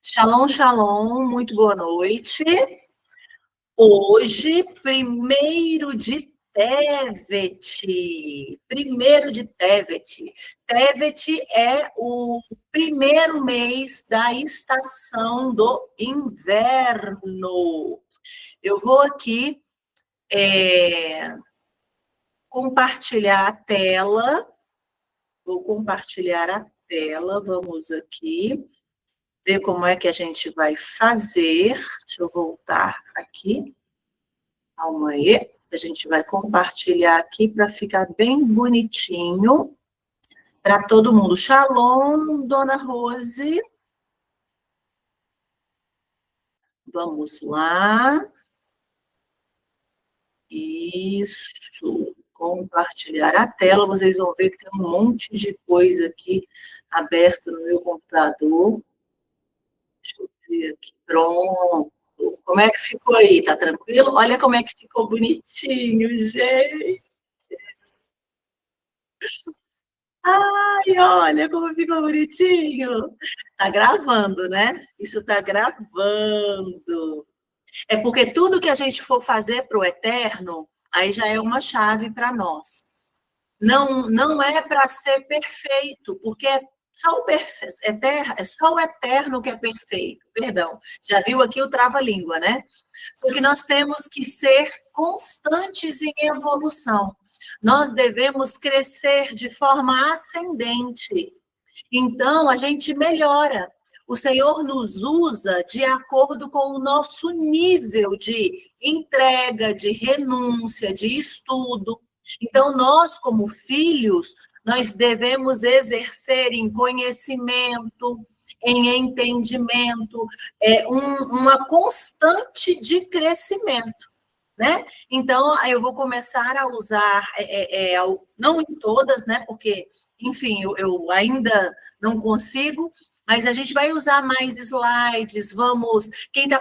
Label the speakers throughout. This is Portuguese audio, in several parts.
Speaker 1: Shalom, shalom, muito boa noite. Hoje, 1º de Tevet. Tevet é o primeiro mês da estação do inverno. Eu vou aqui compartilhar a tela. Vou compartilhar a tela, vamos aqui ver como é que a gente vai fazer. Deixa eu voltar aqui. Calma aí. A gente vai compartilhar aqui para ficar bem bonitinho para todo mundo. Shalom, Dona Rose. Vamos lá. Isso. Compartilhar a tela. Vocês vão ver que tem um monte de coisa aqui aberto no meu computador. Deixa eu ver aqui. Pronto. Como é que ficou aí? Tá tranquilo? Olha como é que ficou bonitinho, gente. Ai, olha como ficou bonitinho. Tá gravando, né? Isso tá gravando. É porque tudo que a gente for fazer para o eterno, aí já é uma chave para nós. Não é para ser perfeito, porque é só o eterno que é perfeito. Perdão, já viu aqui o trava-língua, né? Só que nós temos que ser constantes em evolução. Nós devemos crescer de forma ascendente. Então, a gente melhora. O Senhor nos usa de acordo com o nosso nível de entrega, de renúncia, de estudo. Então, nós, como filhos, nós devemos exercer em conhecimento, em entendimento, uma constante de crescimento, né? Então, eu vou começar a usar, não em todas, né? Porque, enfim, eu ainda não consigo, mas a gente vai usar mais slides, quem está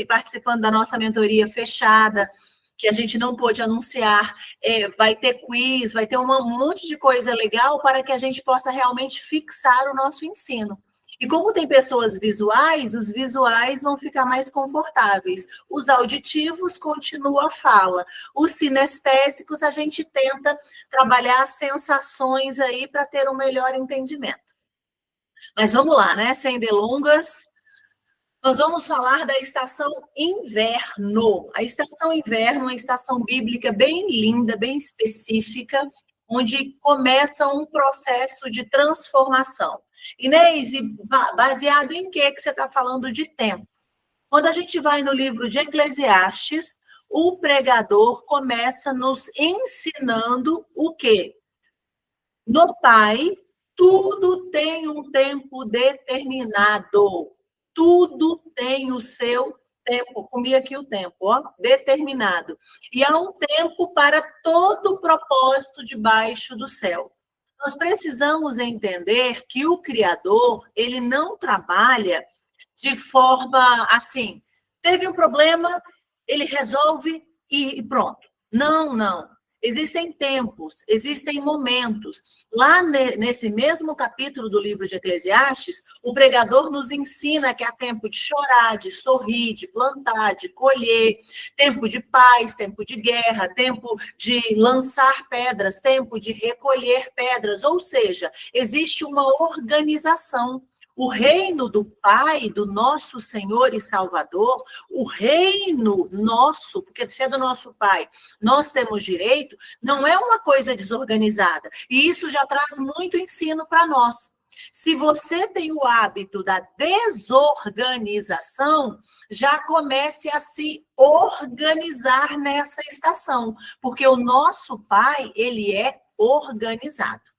Speaker 1: participando da nossa mentoria fechada, que a gente não pôde anunciar, vai ter quiz, vai ter um monte de coisa legal para que a gente possa realmente fixar o nosso ensino. E como tem pessoas visuais, os visuais vão ficar mais confortáveis. Os auditivos continuam a fala. Os sinestésicos, a gente tenta trabalhar as sensações aí para ter um melhor entendimento. Mas vamos lá, né? Sem delongas, nós vamos falar da estação inverno. A estação inverno é uma estação bíblica bem linda, bem específica, onde começa um processo de transformação. Inês, baseado em que você está falando de tempo? Quando a gente vai no livro de Eclesiastes, o pregador começa nos ensinando o quê? No Pai, tudo tem um tempo determinado. Tudo tem o seu tempo. Comi aqui o tempo, ó, determinado. E há um tempo para todo propósito debaixo do céu. Nós precisamos entender que o Criador, ele não trabalha de forma assim, teve um problema, ele resolve e pronto. Não. Existem tempos, existem momentos. Lá nesse mesmo capítulo do livro de Eclesiastes, o pregador nos ensina que há tempo de chorar, de sorrir, de plantar, de colher, tempo de paz, tempo de guerra, tempo de lançar pedras, tempo de recolher pedras. Ou seja, existe uma organização. O reino do Pai, do nosso Senhor e Salvador, o reino nosso, porque se é do nosso Pai, nós temos direito, não é uma coisa desorganizada. E isso já traz muito ensino para nós. Se você tem o hábito da desorganização, já comece a se organizar nessa estação, porque o nosso Pai, ele é organizado.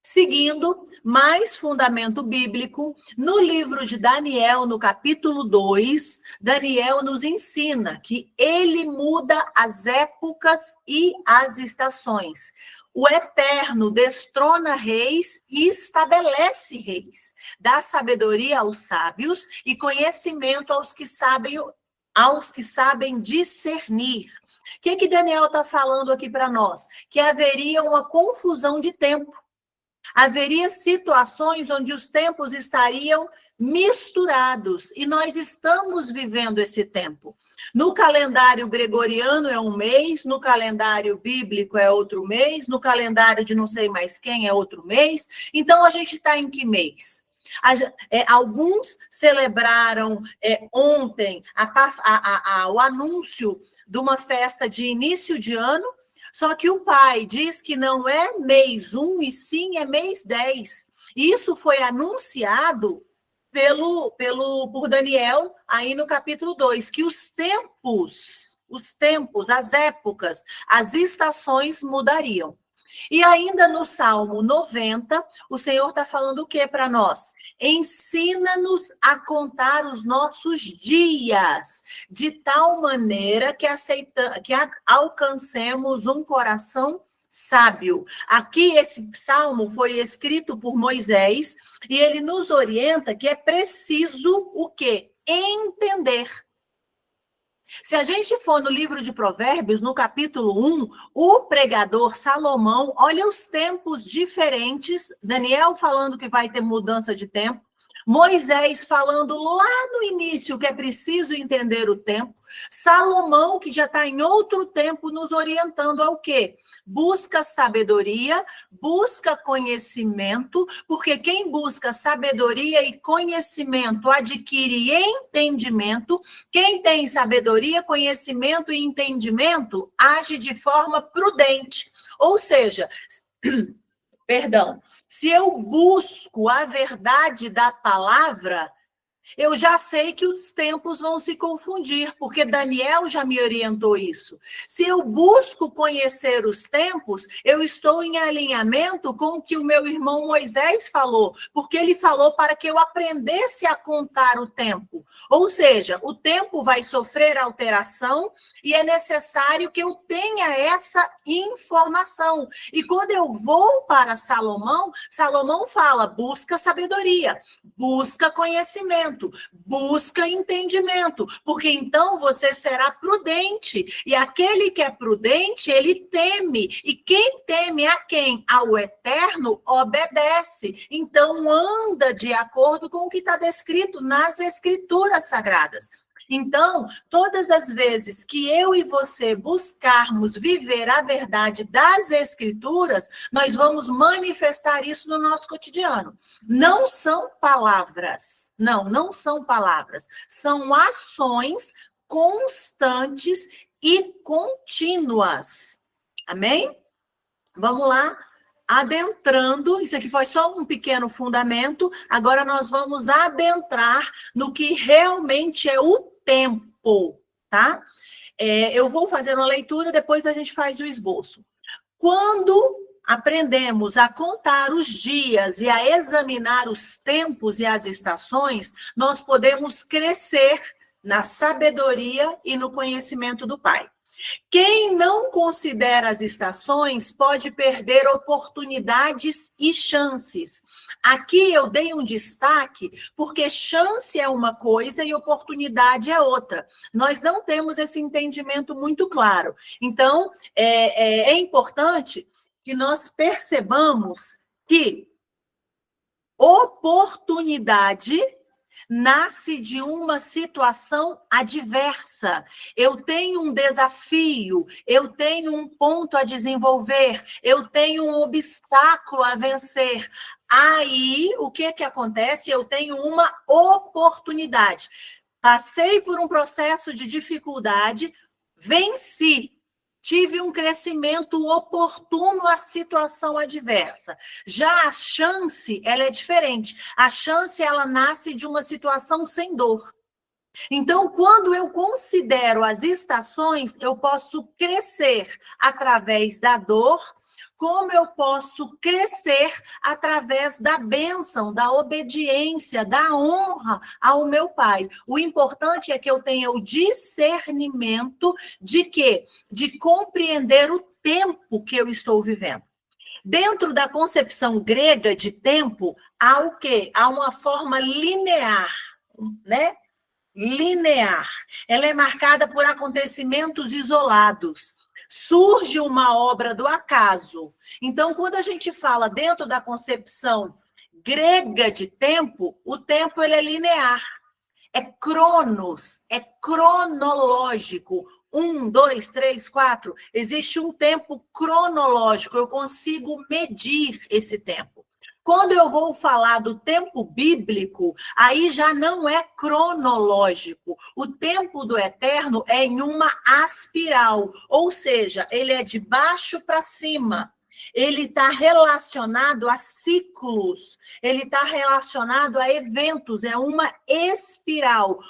Speaker 1: Seguindo, mais fundamento bíblico, no livro de Daniel, no capítulo 2, Daniel nos ensina que ele muda as épocas e as estações. O Eterno destrona reis e estabelece reis, dá sabedoria aos sábios e conhecimento aos que sabem discernir. O que Daniel está falando aqui para nós? Que haveria uma confusão de tempo. Haveria situações onde os tempos estariam misturados, e nós estamos vivendo esse tempo. No calendário gregoriano é um mês, no calendário bíblico é outro mês, no calendário de não sei mais quem é outro mês. Então, a gente está em que mês? Alguns celebraram ontem o anúncio de uma festa de início de ano, só que o pai diz que não é mês 1, e sim é mês 10. Isso foi anunciado por Daniel, aí no capítulo 2, que os tempos, as épocas, as estações mudariam. E ainda no Salmo 90, o Senhor está falando o que para nós? Ensina-nos a contar os nossos dias, de tal maneira que alcancemos um coração sábio. Aqui esse salmo foi escrito por Moisés e ele nos orienta que é preciso o quê? Entender. Se a gente for no livro de Provérbios, no capítulo 1, o pregador Salomão, olha os tempos diferentes, Daniel falando que vai ter mudança de tempo, Moisés falando lá no início que é preciso entender o tempo, Salomão, que já está em outro tempo, nos orientando ao quê? Busca sabedoria, busca conhecimento, porque quem busca sabedoria e conhecimento adquire entendimento. Quem tem sabedoria, conhecimento e entendimento age de forma prudente. Ou seja, se eu busco a verdade da palavra, eu já sei que os tempos vão se confundir, porque Daniel já me orientou isso. Se eu busco conhecer os tempos, eu estou em alinhamento com o que o meu irmão Moisés falou, porque ele falou para que eu aprendesse a contar o tempo. Ou seja, o tempo vai sofrer alteração e é necessário que eu tenha essa informação. E quando eu vou para Salomão, Salomão fala, busca sabedoria, busca conhecimento, busca entendimento, porque então você será prudente, e aquele que é prudente, ele teme, e quem teme a quem? Ao Eterno obedece, então anda de acordo com o que está descrito nas Escrituras Sagradas. Então, todas as vezes que eu e você buscarmos viver a verdade das Escrituras, nós vamos manifestar isso no nosso cotidiano. Não são palavras, não são palavras, são ações constantes e contínuas. Amém? Vamos lá. Adentrando, isso aqui foi só um pequeno fundamento, agora nós vamos adentrar no que realmente é o tempo, tá? Eu vou fazer uma leitura, depois a gente faz o esboço. Quando aprendemos a contar os dias e a examinar os tempos e as estações, nós podemos crescer na sabedoria e no conhecimento do Pai. Quem não considera as estações pode perder oportunidades e chances. Aqui eu dei um destaque porque chance é uma coisa e oportunidade é outra. Nós não temos esse entendimento muito claro. Então, é importante que nós percebamos que oportunidade nasce de uma situação adversa. Eu tenho um desafio, eu tenho um ponto a desenvolver, eu tenho um obstáculo a vencer. Aí, o que acontece? Eu tenho uma oportunidade. Passei por um processo de dificuldade, venci. Tive um crescimento oportuno à situação adversa. Já a chance, ela é diferente. A chance, ela nasce de uma situação sem dor. Então, quando eu considero as estações, eu posso crescer através da dor, como eu posso crescer através da bênção, da obediência, da honra ao meu Pai. O importante é que eu tenha o discernimento de quê? De compreender o tempo que eu estou vivendo. Dentro da concepção grega de tempo, há o quê? Há uma forma linear, né? Linear. Ela é marcada por acontecimentos isolados. Surge uma obra do acaso. Então, quando a gente fala dentro da concepção grega de tempo, o tempo ele é linear. É cronos, é cronológico. 1, 2, 3, 4. Existe um tempo cronológico. Eu consigo medir esse tempo. Quando eu vou falar do tempo bíblico, aí já não é cronológico. O tempo do eterno é em uma aspiral, ou seja, ele é de baixo para cima. Ele está relacionado a ciclos, ele está relacionado a eventos, é uma espiral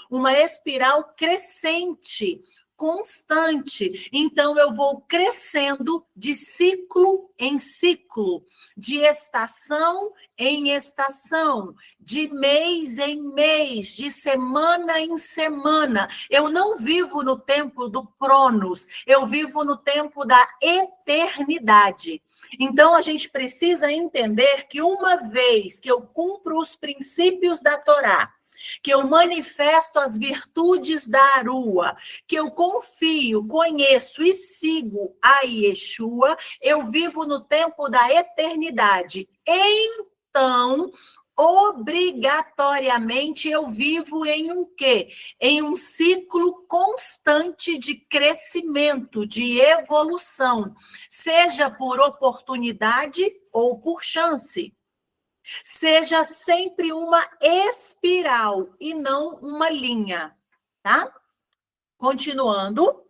Speaker 1: crescente, constante. Então, eu vou crescendo de ciclo em ciclo, de estação em estação, de mês em mês, de semana em semana. Eu não vivo no tempo do Cronos, eu vivo no tempo da eternidade. Então, a gente precisa entender que uma vez que eu cumpro os princípios da Torá, que eu manifesto as virtudes da Arua, que eu confio, conheço e sigo a Yeshua, eu vivo no tempo da eternidade. Então, obrigatoriamente eu vivo em um quê? Em um ciclo constante de crescimento, de evolução, seja por oportunidade ou por chance. Seja sempre uma espiral e não uma linha, tá? Continuando.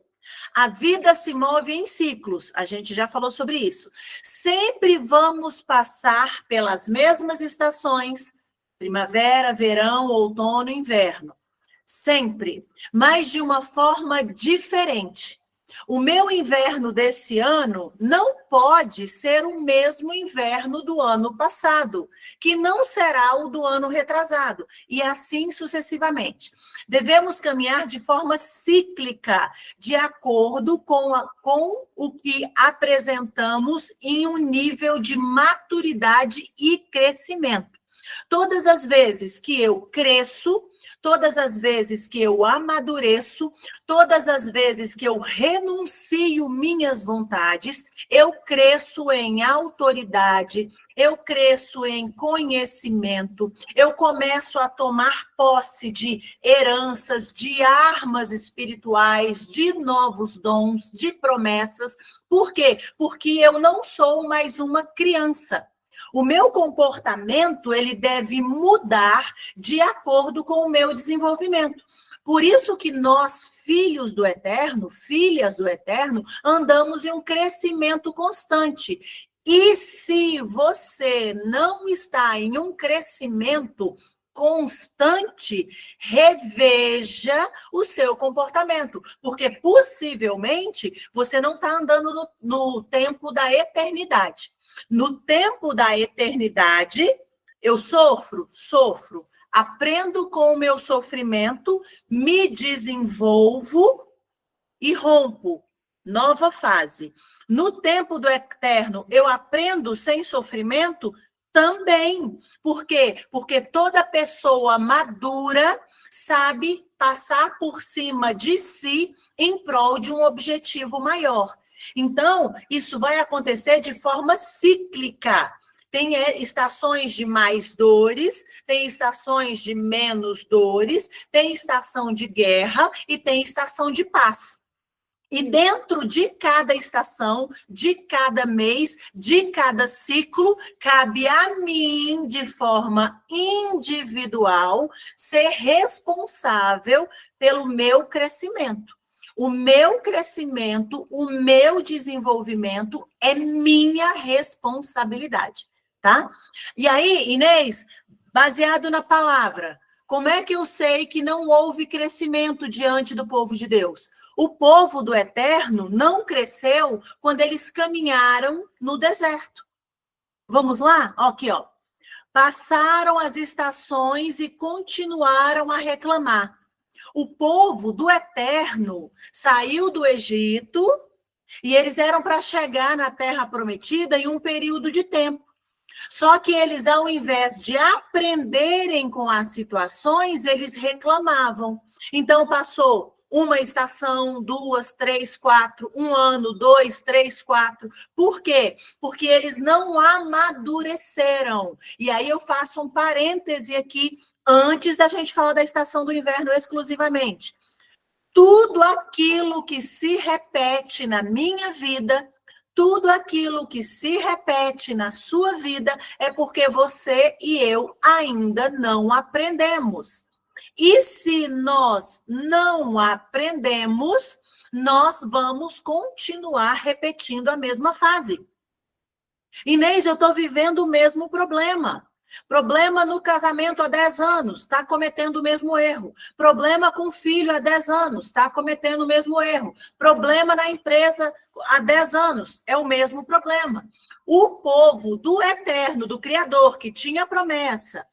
Speaker 1: A vida se move em ciclos, a gente já falou sobre isso. Sempre vamos passar pelas mesmas estações, primavera, verão, outono, inverno. Sempre, mas de uma forma diferente. O meu inverno desse ano não pode ser o mesmo inverno do ano passado, que não será o do ano retrasado, e assim sucessivamente. Devemos caminhar de forma cíclica, de acordo com o que apresentamos em um nível de maturidade e crescimento. Todas as vezes que eu cresço, todas as vezes que eu amadureço, todas as vezes que eu renuncio minhas vontades, eu cresço em autoridade, eu cresço em conhecimento, eu começo a tomar posse de heranças, de armas espirituais, de novos dons, de promessas. Por quê? Porque eu não sou mais uma criança. O meu comportamento, ele deve mudar de acordo com o meu desenvolvimento. Por isso que nós, filhos do Eterno, filhas do Eterno, andamos em um crescimento constante. E se você não está em um crescimento constante, reveja o seu comportamento, porque possivelmente você não está andando no tempo da eternidade. No tempo da eternidade, eu sofro, aprendo com o meu sofrimento, me desenvolvo e rompo. Nova fase. No tempo do eterno, eu aprendo sem sofrimento também. Por quê? Porque toda pessoa madura sabe passar por cima de si em prol de um objetivo maior. Então, isso vai acontecer de forma cíclica. Tem estações de mais dores, tem estações de menos dores, tem estação de guerra e tem estação de paz. E dentro de cada estação, de cada mês, de cada ciclo, cabe a mim, de forma individual, ser responsável pelo meu crescimento. O meu crescimento, o meu desenvolvimento é minha responsabilidade, tá? E aí, Inês, baseado na palavra, como é que eu sei que não houve crescimento diante do povo de Deus? O povo do Eterno não cresceu quando eles caminharam no deserto. Vamos lá? Aqui, ó. Passaram as estações e continuaram a reclamar. O povo do Eterno saiu do Egito e eles eram para chegar na Terra Prometida em um período de tempo. Só que eles, ao invés de aprenderem com as situações, eles reclamavam. Então, passou uma estação, 2, 3, 4, 1 ano, 2, 3, 4. Por quê? Porque eles não amadureceram. E aí eu faço um parêntese aqui, antes da gente falar da estação do inverno exclusivamente. Tudo aquilo que se repete na minha vida, tudo aquilo que se repete na sua vida, é porque você e eu ainda não aprendemos. E se nós não aprendemos, nós vamos continuar repetindo a mesma fase. Inês, eu estou vivendo o mesmo problema. Problema no casamento há 10 anos, está cometendo o mesmo erro. Problema com o filho há 10 anos, está cometendo o mesmo erro. Problema na empresa há 10 anos, é o mesmo problema. O povo do Eterno, do Criador, que tinha promessa,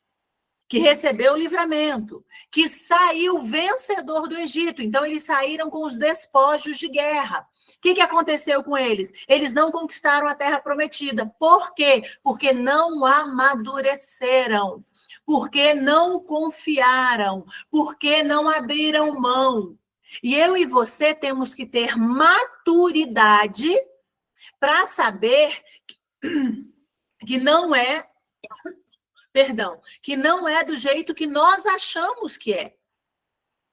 Speaker 1: que recebeu o livramento, que saiu vencedor do Egito. Então, eles saíram com os despojos de guerra. O que aconteceu com eles? Eles não conquistaram a terra prometida. Por quê? Porque não amadureceram, porque não confiaram, porque não abriram mão. E eu e você temos que ter maturidade para saber que não é, que não é do jeito que nós achamos que é.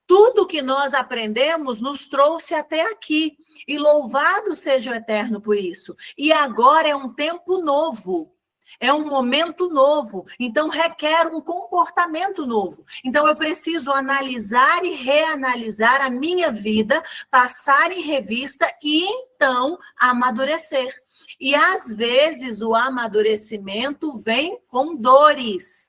Speaker 1: Tudo que nós aprendemos nos trouxe até aqui. E louvado seja o Eterno por isso. E agora é um tempo novo. É um momento novo. Então, requer um comportamento novo. Então, eu preciso analisar e reanalisar a minha vida, passar em revista e, então, amadurecer. E, às vezes, o amadurecimento vem com dores.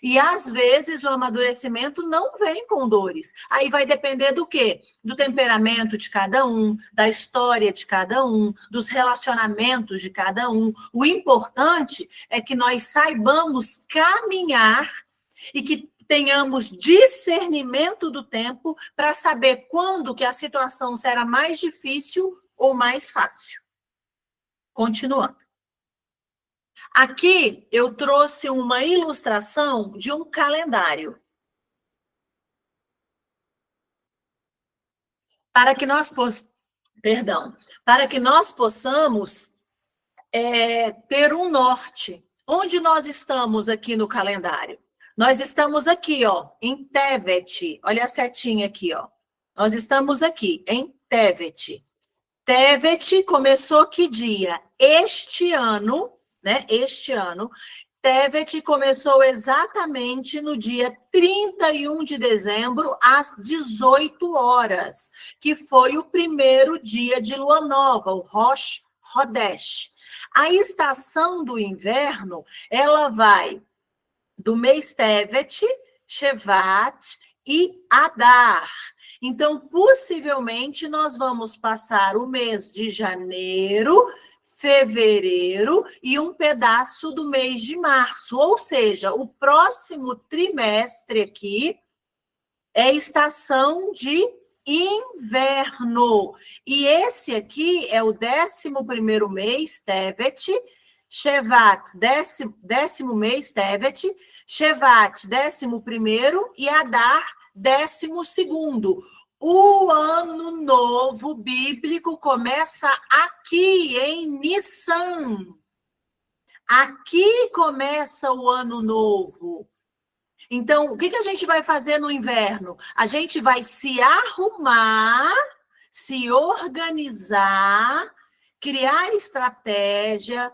Speaker 1: E, às vezes, o amadurecimento não vem com dores. Aí vai depender do quê? Do temperamento de cada um, da história de cada um, dos relacionamentos de cada um. O importante é que nós saibamos caminhar e que tenhamos discernimento do tempo para saber quando que a situação será mais difícil ou mais fácil. Continuando. Aqui eu trouxe uma ilustração de um calendário. Para que nós possamos ter um norte. Onde nós estamos aqui no calendário? Nós estamos aqui, ó, em Tevet. Olha a setinha aqui, ó. Nós estamos aqui em Tevet. Tevet começou que dia? Este ano, né? Este ano, Tevet começou exatamente no dia 31 de dezembro, às 18 horas, que foi o primeiro dia de lua nova, o Rosh Hodesh. A estação do inverno, ela vai do mês Tevet, Shevat e Adar. Então, possivelmente, nós vamos passar o mês de janeiro, fevereiro e um pedaço do mês de março. Ou seja, o próximo trimestre aqui é estação de inverno. E esse aqui é o 11º mês, Tevet, Shevat, 10º mês, Tevet, Shevat, 11º e Adar, 12º. O ano novo bíblico começa aqui, em Nissan. Aqui começa o ano novo. Então, o que a gente vai fazer no inverno? A gente vai se arrumar, se organizar, criar estratégia.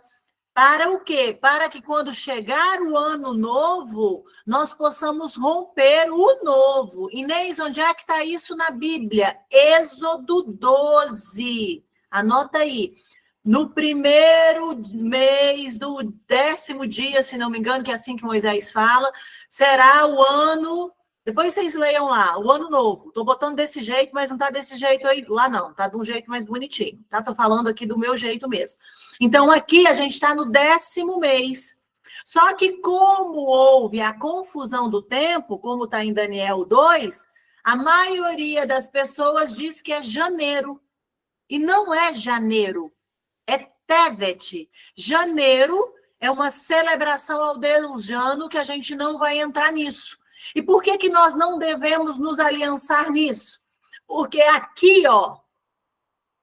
Speaker 1: Para o quê? Para que quando chegar o ano novo, nós possamos romper o novo. Inês, onde é que está isso na Bíblia? Êxodo 12. Anota aí. No primeiro mês do 10º dia, se não me engano, que é assim que Moisés fala, será o ano... Depois vocês leiam lá, o ano novo. Estou botando desse jeito, mas não está desse jeito aí lá, não. Está de um jeito mais bonitinho, tá? Estou falando aqui do meu jeito mesmo. Então, aqui a gente está no 10º mês. Só que como houve a confusão do tempo, como está em Daniel 2, a maioria das pessoas diz que é janeiro. E não é janeiro, é Tevet. Janeiro é uma celebração ao Deus Jano que a gente não vai entrar nisso. E por que nós não devemos nos aliançar nisso? Porque aqui, ó,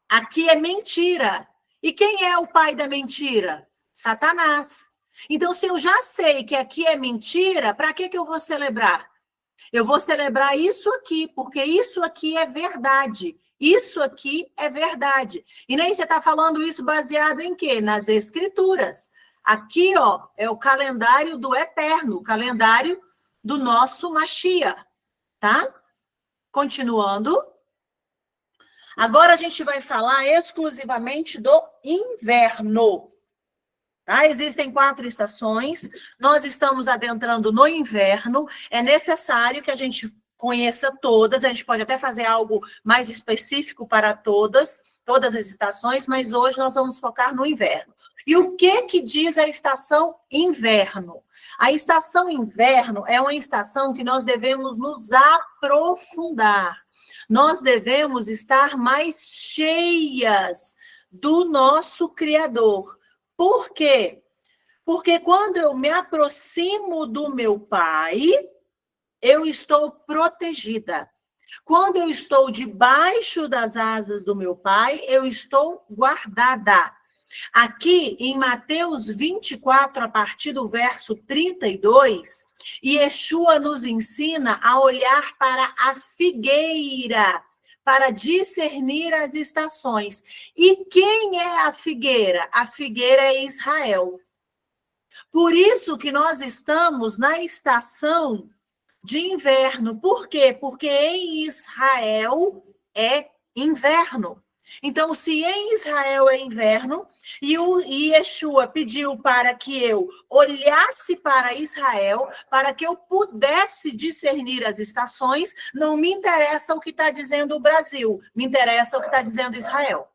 Speaker 1: aqui é mentira. E quem é o pai da mentira? Satanás. Então, se eu já sei que aqui é mentira, para que eu vou celebrar? Eu vou celebrar isso aqui, porque isso aqui é verdade. Isso aqui é verdade. E nem você está falando isso baseado em quê? Nas escrituras. Aqui, ó, é o calendário do eterno, o calendário do nosso Mashiach, tá? Continuando. Agora a gente vai falar exclusivamente do inverno. Tá? Existem 4 estações, nós estamos adentrando no inverno, é necessário que a gente conheça todas, a gente pode até fazer algo mais específico para todas as estações, mas hoje nós vamos focar no inverno. E o que diz a estação inverno? A estação inverno é uma estação que nós devemos nos aprofundar, nós devemos estar mais cheias do nosso Criador. Por quê? Porque quando eu me aproximo do meu Pai, eu estou protegida. Quando eu estou debaixo das asas do meu Pai, eu estou guardada. Aqui em Mateus 24, a partir do verso 32, Yeshua nos ensina a olhar para a figueira, para discernir as estações. E quem é a figueira? A figueira é Israel. Por isso que nós estamos na estação de inverno. Por quê? Porque em Israel é inverno. Então, se em Israel é inverno, e Yeshua pediu para que eu olhasse para Israel, para que eu pudesse discernir as estações, não me interessa o que está dizendo o Brasil, me interessa o que está dizendo Israel.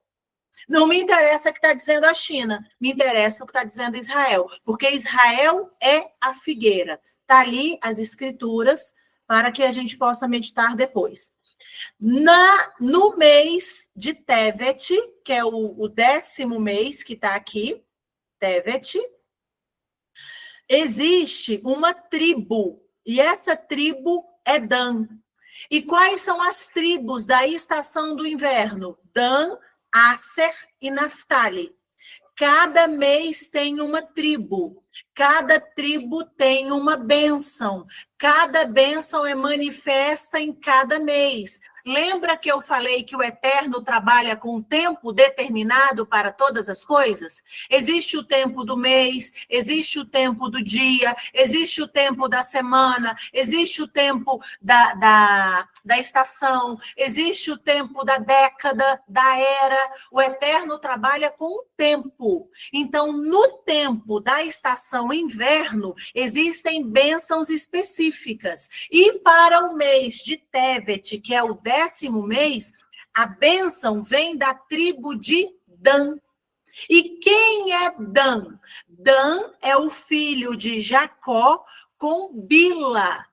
Speaker 1: Não me interessa o que está dizendo a China, me interessa o que está dizendo Israel, porque Israel é a figueira. Está ali as escrituras para que a gente possa meditar depois. No mês de Tevet, que é o 10º mês que está aqui, Tevet, existe uma tribo, e essa tribo é Dan. E quais são as tribos da estação do inverno? Dan, Aser e Naftali. Cada mês tem uma tribo, cada tribo tem uma bênção, cada bênção é manifesta em cada mês. Lembra que eu falei que o Eterno trabalha com um tempo determinado para todas as coisas? Existe o tempo do mês, existe o tempo do dia, existe o tempo da semana, existe o tempo da estação, existe o tempo da década, da era. O Eterno trabalha com o tempo. Então, no tempo da estação inverno, existem bênçãos específicas. E para o mês de Tevet, que é o 10º mês, a bênção vem da tribo de Dan. E quem é Dan? Dan é o filho de Jacó com Bila.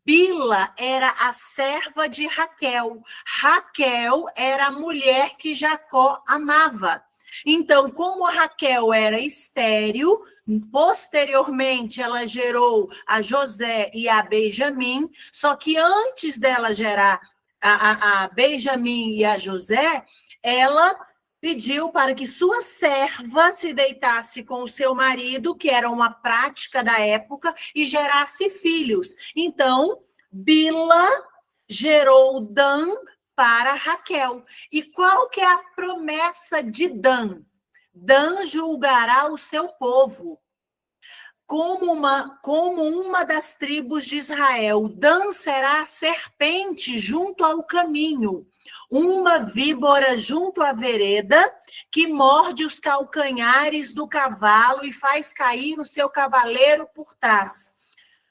Speaker 1: Bila era a serva de Raquel. Raquel era a mulher que Jacó amava. Então, como a Raquel era estéril, posteriormente ela gerou a José e a Benjamim, só que antes dela gerar a Benjamim e a José, ela pediu para que sua serva se deitasse com o seu marido, que era uma prática da época, e gerasse filhos. Então, Bila gerou Dan para Raquel. E qual que é a promessa de Dan? Dan julgará o seu povo como uma das tribos de Israel. Dan será a serpente junto ao caminho, uma víbora junto à vereda, que morde os calcanhares do cavalo e faz cair o seu cavaleiro por trás.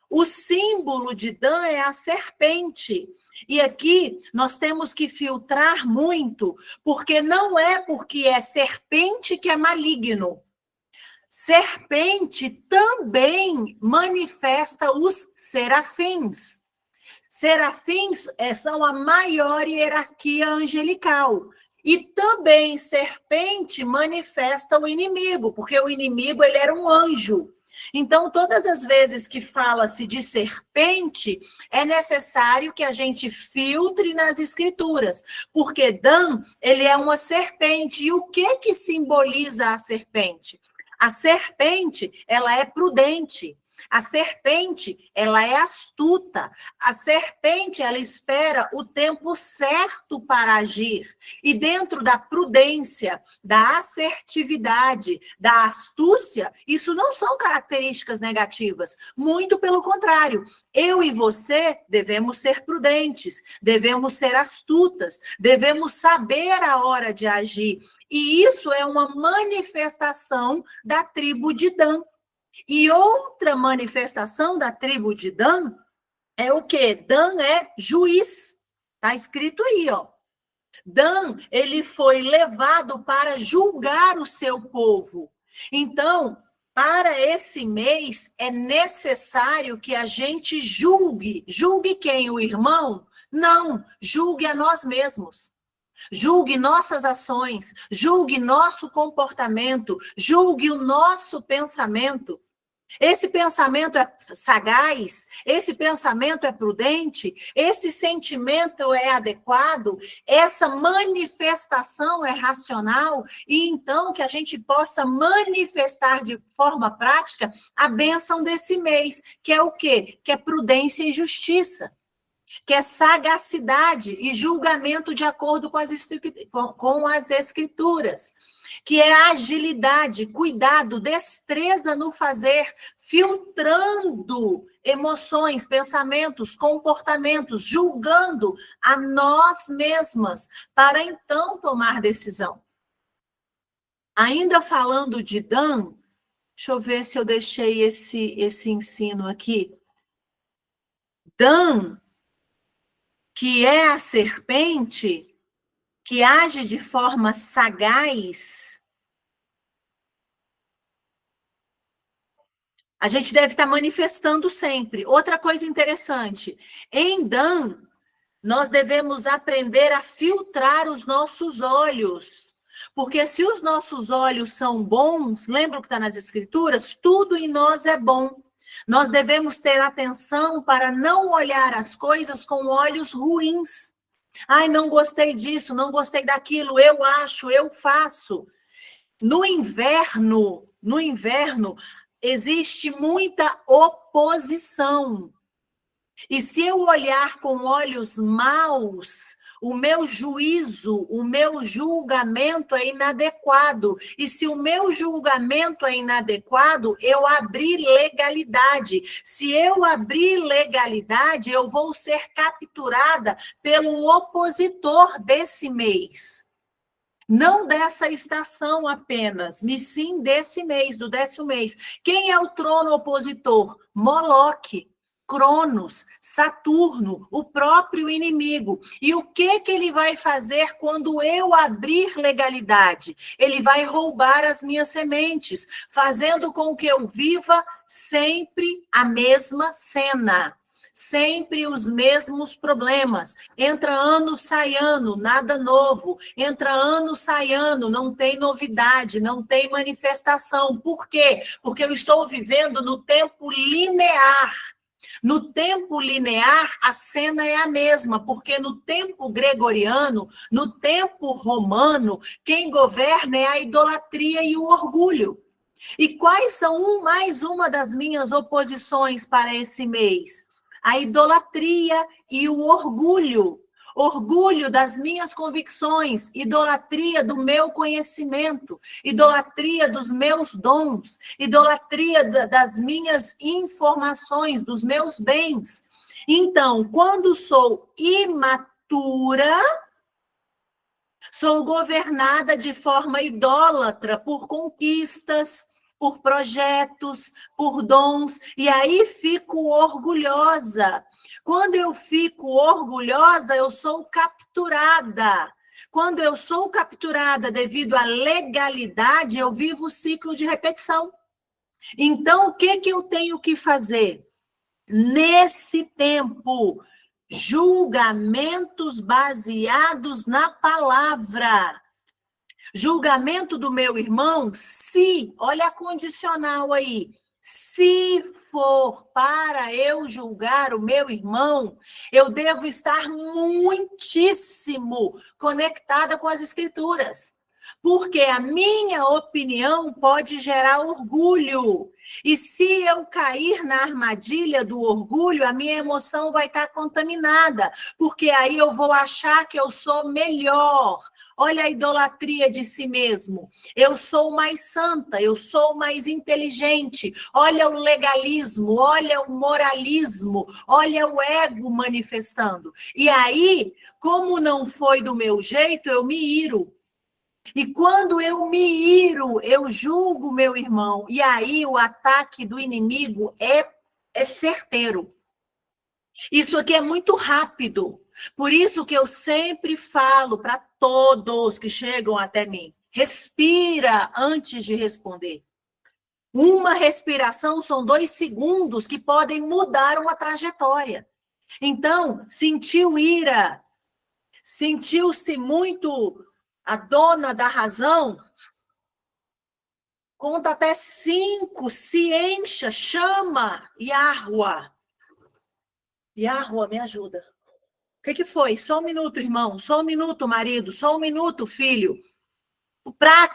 Speaker 1: O símbolo de Dan é a serpente. E aqui nós temos que filtrar muito, porque não é porque é serpente que é maligno. Serpente também manifesta os serafins. Serafins são a maior hierarquia angelical. E também serpente manifesta o inimigo, porque o inimigo ele era um anjo. Então, todas as vezes que fala-se de serpente, é necessário que a gente filtre nas escrituras, porque Dan, ele é uma serpente. E o que simboliza a serpente? A serpente, ela é prudente. A serpente, ela é astuta. A serpente, ela espera o tempo certo para agir. E dentro da prudência, da assertividade, da astúcia, isso não são características negativas. Muito pelo contrário. Eu e você devemos ser prudentes, devemos ser astutas, devemos saber a hora de agir. E isso é uma manifestação da tribo de Dan. E outra manifestação da tribo de Dan é o quê? Dan é juiz. Está escrito aí, ó. Dan, ele foi levado para julgar o seu povo. Então, para esse mês, é necessário que a gente julgue. Julgue quem? O irmão? Não, julgue a nós mesmos. Julgue nossas ações, julgue nosso comportamento, julgue o nosso pensamento. Esse pensamento é sagaz? Esse pensamento é prudente? Esse sentimento é adequado? Essa manifestação é racional? E então que a gente possa manifestar de forma prática a bênção desse mês, que é o quê? Que é prudência e justiça, que é sagacidade e julgamento de acordo com as escrituras, que é agilidade, cuidado, destreza no fazer, filtrando emoções, pensamentos, comportamentos, julgando a nós mesmas, para então tomar decisão. Ainda falando de Dan, deixa eu ver se eu deixei esse ensino aqui. Dan, que é a serpente, que age de forma sagaz, a gente deve estar manifestando sempre. Outra coisa interessante, em Dan, nós devemos aprender a filtrar os nossos olhos, porque se os nossos olhos são bons, lembra o que está nas escrituras? Tudo em nós é bom. Nós devemos ter atenção para não olhar as coisas com olhos ruins. Ai, não gostei disso, não gostei daquilo, eu acho, eu faço. No inverno, existe muita oposição. E se eu olhar com olhos maus, o meu juízo, o meu julgamento é inadequado. E se o meu julgamento é inadequado, eu abri legalidade. Se eu abrir legalidade, eu vou ser capturada pelo opositor desse mês. Não dessa estação apenas, mas sim desse mês, do 10º mês. Quem é o trono opositor? Moloque, Cronos, Saturno, o próprio inimigo. E o que ele vai fazer quando eu abrir legalidade? Ele vai roubar as minhas sementes, fazendo com que eu viva sempre a mesma cena. Sempre os mesmos problemas. Entra ano, sai ano, nada novo. Entra ano, sai ano, não tem novidade, não tem manifestação. Por quê? Porque eu estou vivendo no tempo linear. No tempo linear, a cena é a mesma, porque no tempo gregoriano, no tempo romano, quem governa é a idolatria e o orgulho. E quais são mais uma das minhas oposições para esse mês? A idolatria e o orgulho. Orgulho das minhas convicções, idolatria do meu conhecimento, idolatria dos meus dons, idolatria das minhas informações, dos meus bens. Então, quando sou imatura, sou governada de forma idólatra por conquistas, por projetos, por dons, e aí fico orgulhosa. Quando eu fico orgulhosa, eu sou capturada. Quando eu sou capturada devido à legalidade, eu vivo o ciclo de repetição. Então, o que eu tenho que fazer? Nesse tempo, julgamentos baseados na palavra. Julgamento do meu irmão, se, olha a condicional aí, Se for para eu julgar o meu irmão, eu devo estar muitíssimo conectada com as Escrituras. Porque a minha opinião pode gerar orgulho. E se eu cair na armadilha do orgulho, a minha emoção vai estar contaminada. Porque aí eu vou achar que eu sou melhor. Olha a idolatria de si mesmo. Eu sou mais santa, eu sou mais inteligente. Olha o legalismo, olha o moralismo, olha o ego manifestando. E aí, como não foi do meu jeito, eu me iro. E quando eu me iro, eu julgo meu irmão. E aí o ataque do inimigo é certeiro. Isso aqui é muito rápido. Por isso que eu sempre falo para todos que chegam até mim: respira antes de responder. Uma respiração são 2 segundos que podem mudar uma trajetória. Então, sentiu ira, sentiu-se muito a dona da razão, conta até 5, se encha, chama, Yahua. Yahua, me ajuda. O que foi? Só um minuto, irmão. Só um minuto, marido. Só um minuto, filho. Para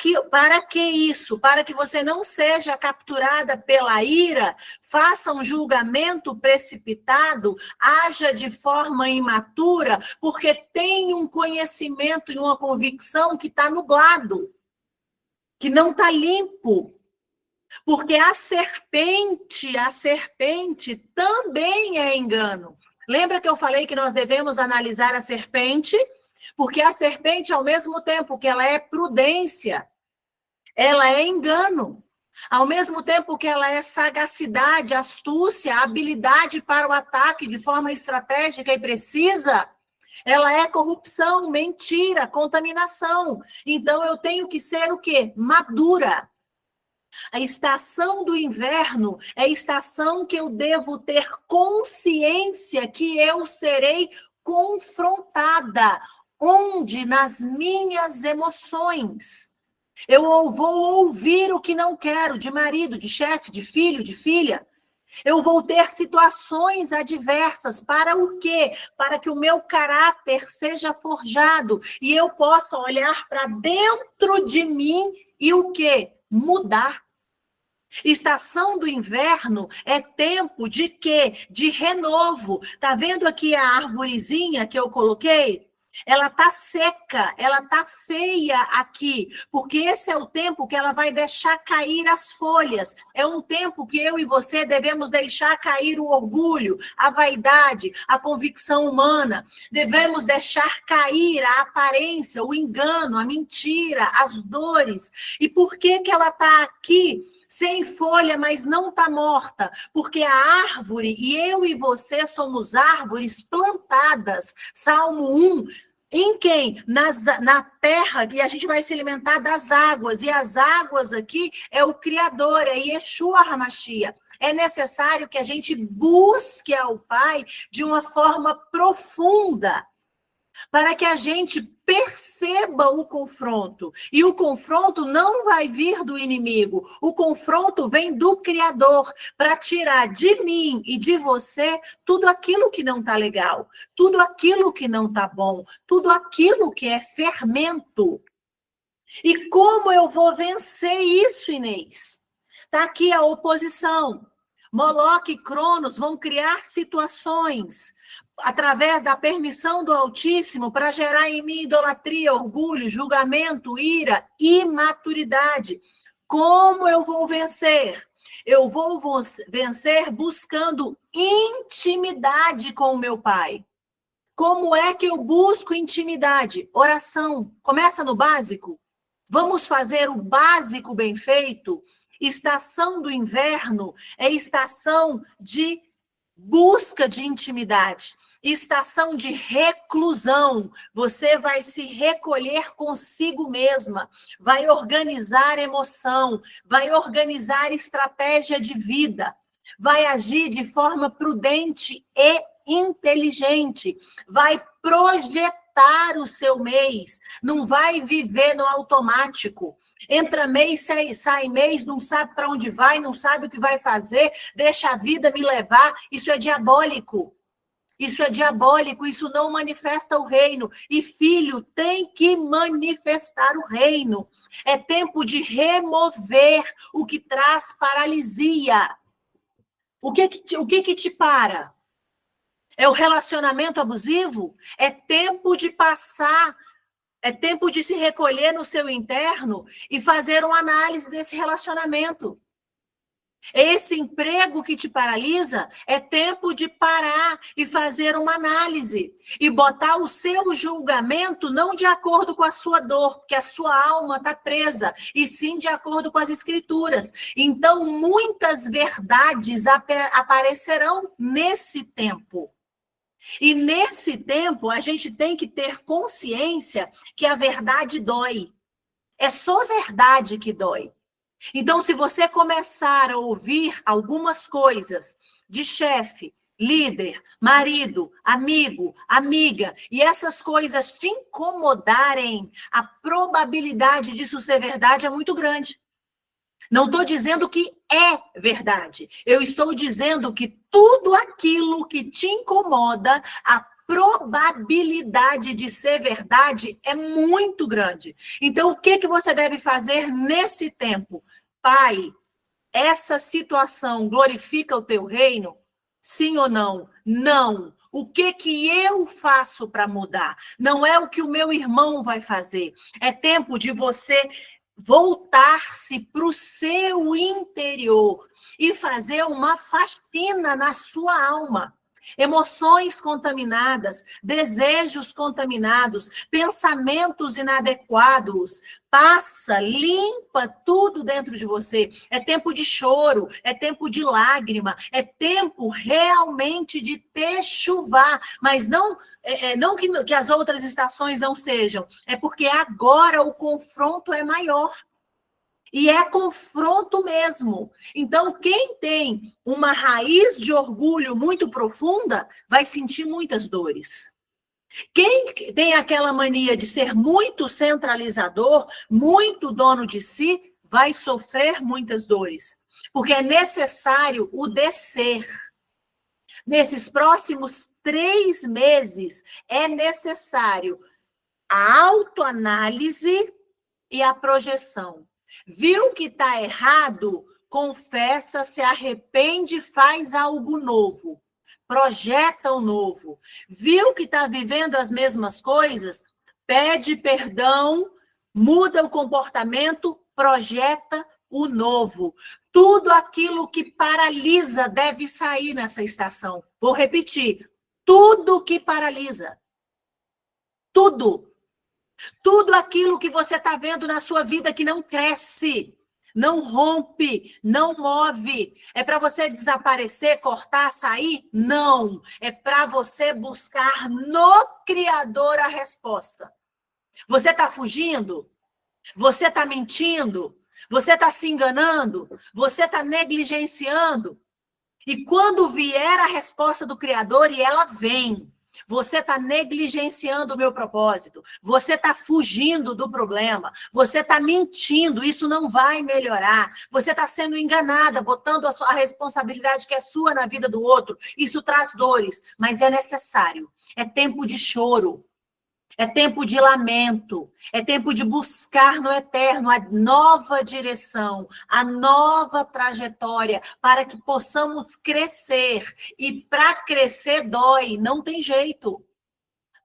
Speaker 1: que isso? Para que você não seja capturada pela ira, faça um julgamento precipitado, haja de forma imatura, porque tem um conhecimento e uma convicção que está nublado, que não está limpo. Porque a serpente também é engano. Lembra que eu falei que nós devemos analisar a serpente? Porque a serpente, ao mesmo tempo que ela é prudência, ela é engano. Ao mesmo tempo que ela é sagacidade, astúcia, habilidade para o ataque de forma estratégica e precisa, ela é corrupção, mentira, contaminação. Então eu tenho que ser o quê? Madura. A estação do inverno é a estação que eu devo ter consciência que eu serei confrontada. Onde? Nas minhas emoções. Eu vou ouvir o que não quero, de marido, de chefe, de filho, de filha. Eu vou ter situações adversas. Para o quê? Para que o meu caráter seja forjado e eu possa olhar para dentro de mim e o quê? Mudar. Estação do inverno é tempo de quê? De renovo. Tá vendo aqui a arvorezinha que eu coloquei? Ela tá seca, ela tá feia aqui, porque esse é o tempo que ela vai deixar cair as folhas. É um tempo que eu e você devemos deixar cair o orgulho, a vaidade, a convicção humana. Devemos deixar cair a aparência, o engano, a mentira, as dores. E por que ela tá aqui? Sem folha, mas não está morta, porque a árvore, e eu e você somos árvores plantadas, Salmo 1, em quem? Na terra, e a gente vai se alimentar das águas, e as águas aqui é o Criador, é Yeshua HaMashiach. É necessário que a gente busque ao Pai de uma forma profunda, para que a gente perceba o confronto. E o confronto não vai vir do inimigo. O confronto vem do Criador para tirar de mim e de você tudo aquilo que não está legal, tudo aquilo que não está bom, tudo aquilo que é fermento. E como eu vou vencer isso, Inês? Está aqui a oposição. Moloque e Cronos vão criar situações através da permissão do Altíssimo para gerar em mim idolatria, orgulho, julgamento, ira, imaturidade. Como eu vou vencer? Eu vou vencer buscando intimidade com o meu Pai. Como é que eu busco intimidade? Oração. Começa no básico. Vamos fazer o básico bem feito? Estação do inverno é estação de busca de intimidade, estação de reclusão. Você vai se recolher consigo mesma, vai organizar emoção, vai organizar estratégia de vida, vai agir de forma prudente e inteligente, vai projetar o seu mês, não vai viver no automático. Entra mês, sai mês, não sabe para onde vai, não sabe o que vai fazer, deixa a vida me levar. Isso é diabólico. Isso é diabólico, isso não manifesta o reino. E filho tem que manifestar o reino. É tempo de remover o que traz paralisia. O que te para? É o relacionamento abusivo? É tempo de passar, é tempo de se recolher no seu interno e fazer uma análise desse relacionamento. Esse emprego que te paralisa, é tempo de parar e fazer uma análise e botar o seu julgamento não de acordo com a sua dor, porque a sua alma está presa, e sim de acordo com as escrituras. Então, muitas verdades aparecerão nesse tempo. E nesse tempo, a gente tem que ter consciência que a verdade dói. É só verdade que dói. Então, se você começar a ouvir algumas coisas de chefe, líder, marido, amigo, amiga, e essas coisas te incomodarem, a probabilidade disso ser verdade é muito grande. Não estou dizendo que é verdade. Eu estou dizendo que tudo aquilo que te incomoda, a probabilidade de ser verdade é muito grande. Então, o que você deve fazer nesse tempo? Pai, essa situação glorifica o teu reino? Sim ou não? Não. O que eu faço para mudar? Não é o que o meu irmão vai fazer. É tempo de você voltar-se para o seu interior e fazer uma faxina na sua alma. Emoções contaminadas, desejos contaminados, pensamentos inadequados. Passa, limpa tudo dentro de você. É tempo de choro, é tempo de lágrima, é tempo realmente de techuvá, mas não que as outras estações não sejam, é porque agora o confronto é maior. E é confronto mesmo. Então, quem tem uma raiz de orgulho muito profunda, vai sentir muitas dores. Quem tem aquela mania de ser muito centralizador, muito dono de si, vai sofrer muitas dores. Porque é necessário o descer. Nesses próximos 3 meses, é necessário a autoanálise e a projeção. Viu que está errado? Confessa, se arrepende, faz algo novo. Projeta o novo. Viu que está vivendo as mesmas coisas? Pede perdão, muda o comportamento, projeta o novo. Tudo aquilo que paralisa deve sair nessa estação. Vou repetir. Tudo que paralisa. Tudo. Tudo aquilo que você está vendo na sua vida que não cresce, não rompe, não move. É para você desaparecer, cortar, sair? Não. É para você buscar no Criador a resposta. Você está fugindo? Você está mentindo? Você está se enganando? Você está negligenciando? E quando vier a resposta do Criador, e ela vem, você está negligenciando o meu propósito, você está fugindo do problema, você está mentindo, isso não vai melhorar, você está sendo enganada, botando a responsabilidade que é sua na vida do outro, isso traz dores, mas é necessário, é tempo de choro, é tempo de lamento, é tempo de buscar no eterno a nova direção, a nova trajetória, para que possamos crescer. E para crescer dói, não tem jeito.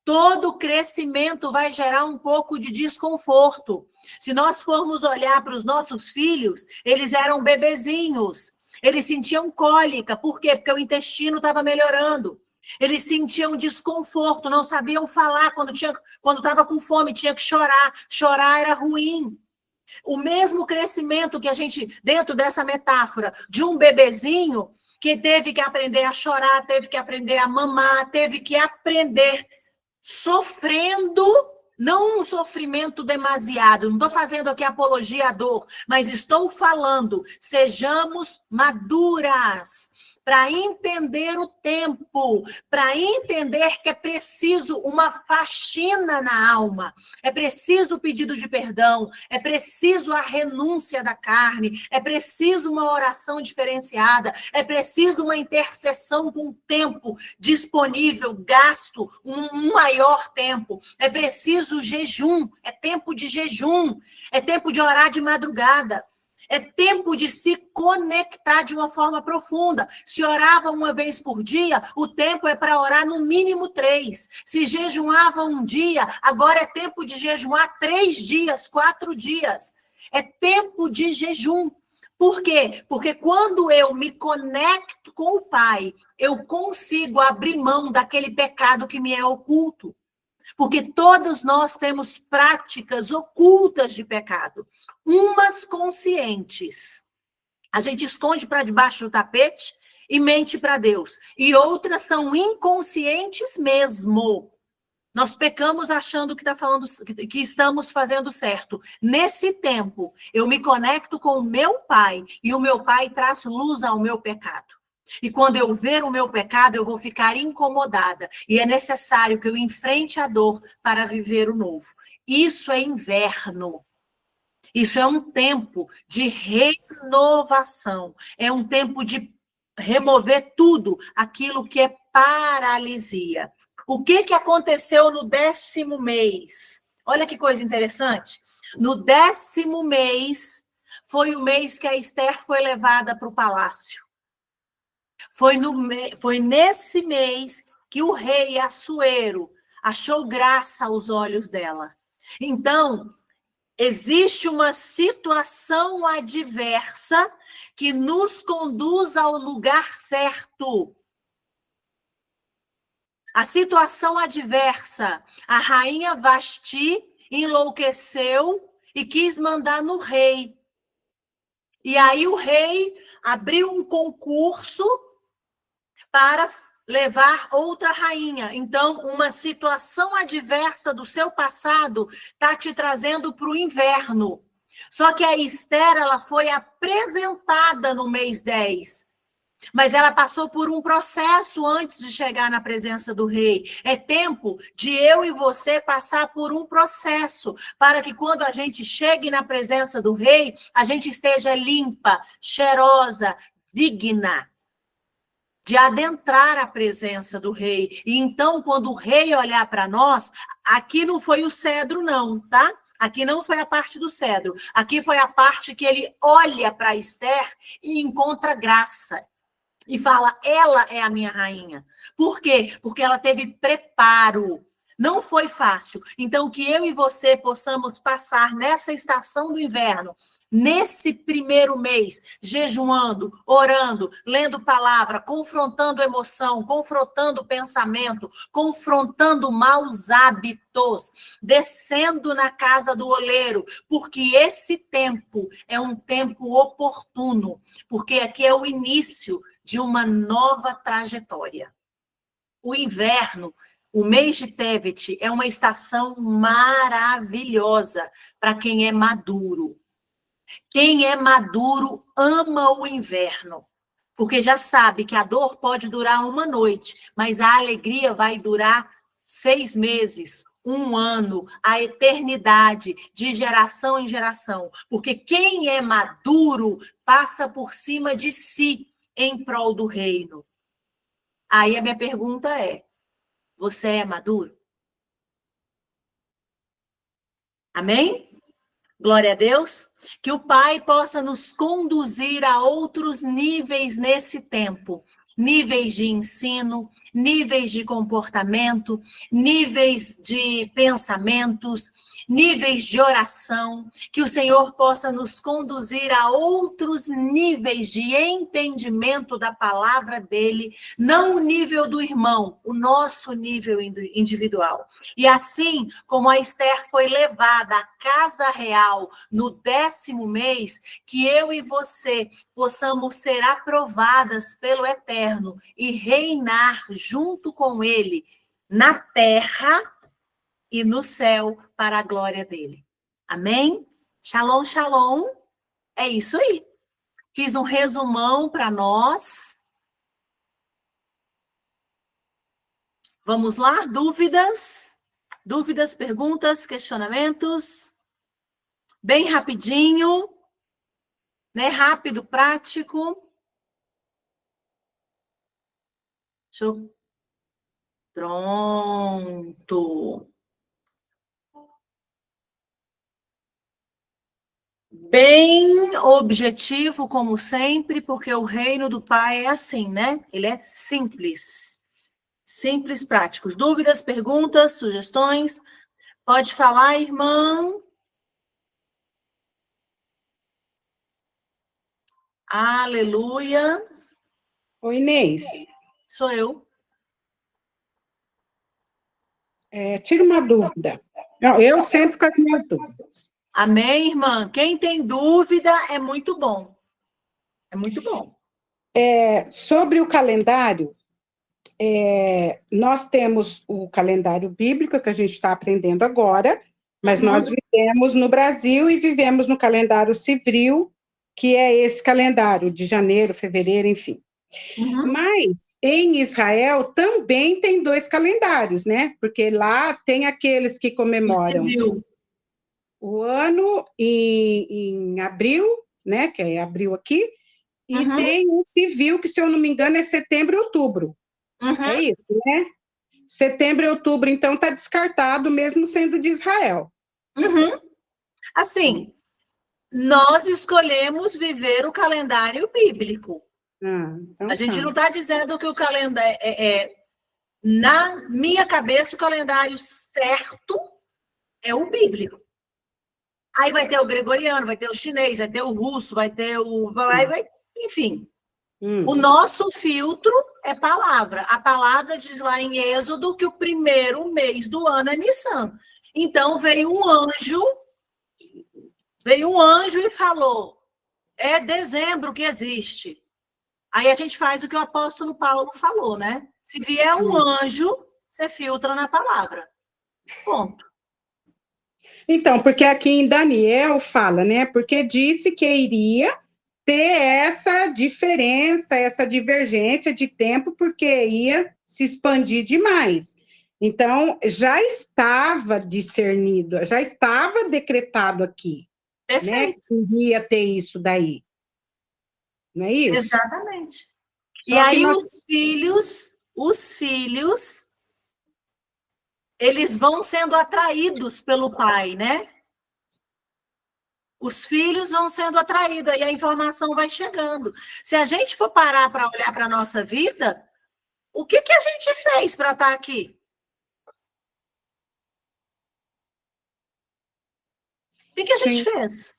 Speaker 1: Todo crescimento vai gerar um pouco de desconforto. Se nós formos olhar para os nossos filhos, eles eram bebezinhos, eles sentiam cólica. Por quê? Porque o intestino estava melhorando. Eles sentiam desconforto, não sabiam falar quando estava com fome, tinha que chorar. Chorar era ruim. O mesmo crescimento que a gente, dentro dessa metáfora, de um bebezinho que teve que aprender a chorar, teve que aprender a mamar, teve que aprender sofrendo, não um sofrimento demasiado, não estou fazendo aqui apologia à dor, mas estou falando, sejamos maduras, para entender o tempo, para entender que é preciso uma faxina na alma, é preciso o pedido de perdão, é preciso a renúncia da carne, é preciso uma oração diferenciada, é preciso uma intercessão com tempo disponível, gasto, um maior tempo, é preciso jejum, é tempo de jejum, é tempo de orar de madrugada. É tempo de se conectar de uma forma profunda. Se orava uma vez por dia, o tempo é para orar no mínimo 3. Se jejuava um dia, agora é tempo de jejuar 3 dias, 4 dias. É tempo de jejum. Por quê? Porque quando eu me conecto com o Pai, eu consigo abrir mão daquele pecado que me é oculto. Porque todos nós temos práticas ocultas de pecado, umas conscientes. A gente esconde para debaixo do tapete e mente para Deus. E outras são inconscientes mesmo. Nós pecamos achando que estamos fazendo certo. Nesse tempo, eu me conecto com o meu Pai e o meu Pai traz luz ao meu pecado. E quando eu ver o meu pecado, eu vou ficar incomodada. E é necessário que eu enfrente a dor para viver o novo. Isso é inverno. Isso é um tempo de renovação. É um tempo de remover tudo aquilo que é paralisia. O que aconteceu no 10º mês? Olha que coisa interessante. No 10º mês, foi o mês que a Esther foi levada para o palácio. Foi nesse mês que o rei Assuero achou graça aos olhos dela. Então, existe uma situação adversa que nos conduz ao lugar certo. A situação adversa, a rainha Vasti enlouqueceu e quis mandar no rei. E aí o rei abriu um concurso para levar outra rainha. Então, uma situação adversa do seu passado está te trazendo para o inverno. Só que a Esther, ela foi apresentada no mês 10. Mas ela passou por um processo antes de chegar na presença do rei. É tempo de eu e você passar por um processo, para que quando a gente chegue na presença do rei, a gente esteja limpa, cheirosa, digna de adentrar a presença do rei. E então, quando o rei olhar para nós, aqui não foi o cedro não, tá? Aqui não foi a parte do cedro. Aqui foi a parte que ele olha para Esther e encontra graça. E fala, ela é a minha rainha. Por quê? Porque ela teve preparo. Não foi fácil. Então, que eu e você possamos passar nessa estação do inverno, nesse primeiro mês, jejuando, orando, lendo palavra, confrontando emoção, confrontando pensamento, confrontando maus hábitos, descendo na casa do oleiro, porque esse tempo é um tempo oportuno, porque aqui é o início de uma nova trajetória. O inverno, o mês de Tevet, é uma estação maravilhosa para quem é maduro. Quem é maduro ama o inverno, porque já sabe que a dor pode durar uma noite, mas a alegria vai durar 6 meses, 1 ano, a eternidade, de geração em geração. Porque quem é maduro passa por cima de si em prol do reino. Aí a minha pergunta é: você é maduro? Amém? Glória a Deus. Que o Pai possa nos conduzir a outros níveis nesse tempo. Níveis de ensino, níveis de comportamento, níveis de pensamentos, níveis de oração. Que o Senhor possa nos conduzir a outros níveis de entendimento da palavra dele, não o nível do irmão, o nosso nível individual. E assim como a Esther foi levada à casa real no 10º mês, que eu e você possamos ser aprovadas pelo Eterno e reinar junto com ele na terra e no céu para a glória dele. Amém? Shalom, shalom. É isso aí. Fiz um resumão para nós. Vamos lá? Dúvidas? Dúvidas, perguntas, questionamentos? Bem rapidinho, né? Rápido, prático. Deixa eu... Pronto. Bem objetivo, como sempre, porque o reino do Pai é assim, né? Ele é simples. Simples, práticos. Dúvidas, perguntas, sugestões? Pode falar, irmã. Aleluia.
Speaker 2: Oi, Inês.
Speaker 1: Sou eu.
Speaker 2: Tira uma dúvida. Não, eu sempre com as minhas dúvidas.
Speaker 1: Amém, irmã? Quem tem dúvida é muito bom. É muito bom.
Speaker 2: Sobre o calendário, nós temos o calendário bíblico que a gente está aprendendo agora, mas nós vivemos no Brasil e vivemos no calendário civil, que é esse calendário de janeiro, fevereiro, enfim. Mas em Israel também tem 2 calendários, né? Porque lá tem aqueles que comemoram o ano em abril, né? Que é abril aqui, e tem um civil que, se eu não me engano, é setembro e outubro. É isso, né? Setembro e outubro, então, está descartado, mesmo sendo de Israel.
Speaker 1: Assim, nós escolhemos viver o calendário bíblico.
Speaker 2: Então
Speaker 1: a gente
Speaker 2: tá.
Speaker 1: não está dizendo que o calendário na minha cabeça, o calendário certo é o bíblico. Aí vai ter o gregoriano, vai ter o chinês, vai ter o russo, vai ter o... enfim. O nosso filtro é palavra. A palavra diz lá em Êxodo que o primeiro mês do ano é Nissan. Então veio um anjo e falou: é dezembro que existe. Aí a gente faz o que o apóstolo Paulo falou, né? Se vier um anjo, você filtra na palavra. Ponto.
Speaker 2: Então, porque aqui em Daniel fala, né? Porque disse que iria ter essa diferença, essa divergência de tempo, porque ia se expandir demais. Então, já estava discernido, já estava decretado aqui, né?
Speaker 1: Perfeito.
Speaker 2: Que iria ter isso daí. Não é isso?
Speaker 1: Exatamente.
Speaker 2: Só
Speaker 1: e aí
Speaker 2: nós...
Speaker 1: os filhos, eles vão sendo atraídos pelo pai, né? Os filhos vão sendo atraídos e a informação vai chegando. Se a gente for parar para olhar para a nossa vida, o que a gente fez para estar aqui? O que a gente fez?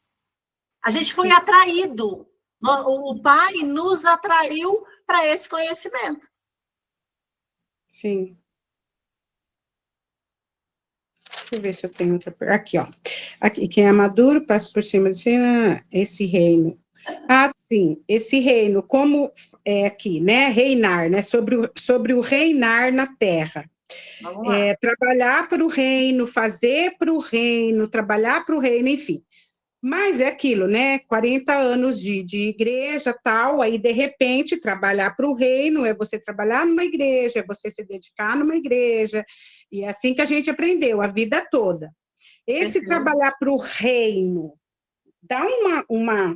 Speaker 1: A gente foi atraído. O pai nos atraiu para esse conhecimento.
Speaker 2: Sim. Deixa eu ver se eu tenho outra pergunta. Aqui, ó. Aqui, quem é maduro passa por cima de esse reino. Sim, esse reino, como é aqui, né? Reinar, né? Sobre o reinar na terra.
Speaker 1: Vamos lá.
Speaker 2: Trabalhar para o reino, fazer para o reino, trabalhar para o reino, enfim. Mas é aquilo, né? 40 anos de igreja, tal, aí, de repente, trabalhar para o reino é você trabalhar numa igreja, é você se dedicar numa igreja, e é assim que a gente aprendeu, a vida toda. Esse trabalhar para o reino, dá uma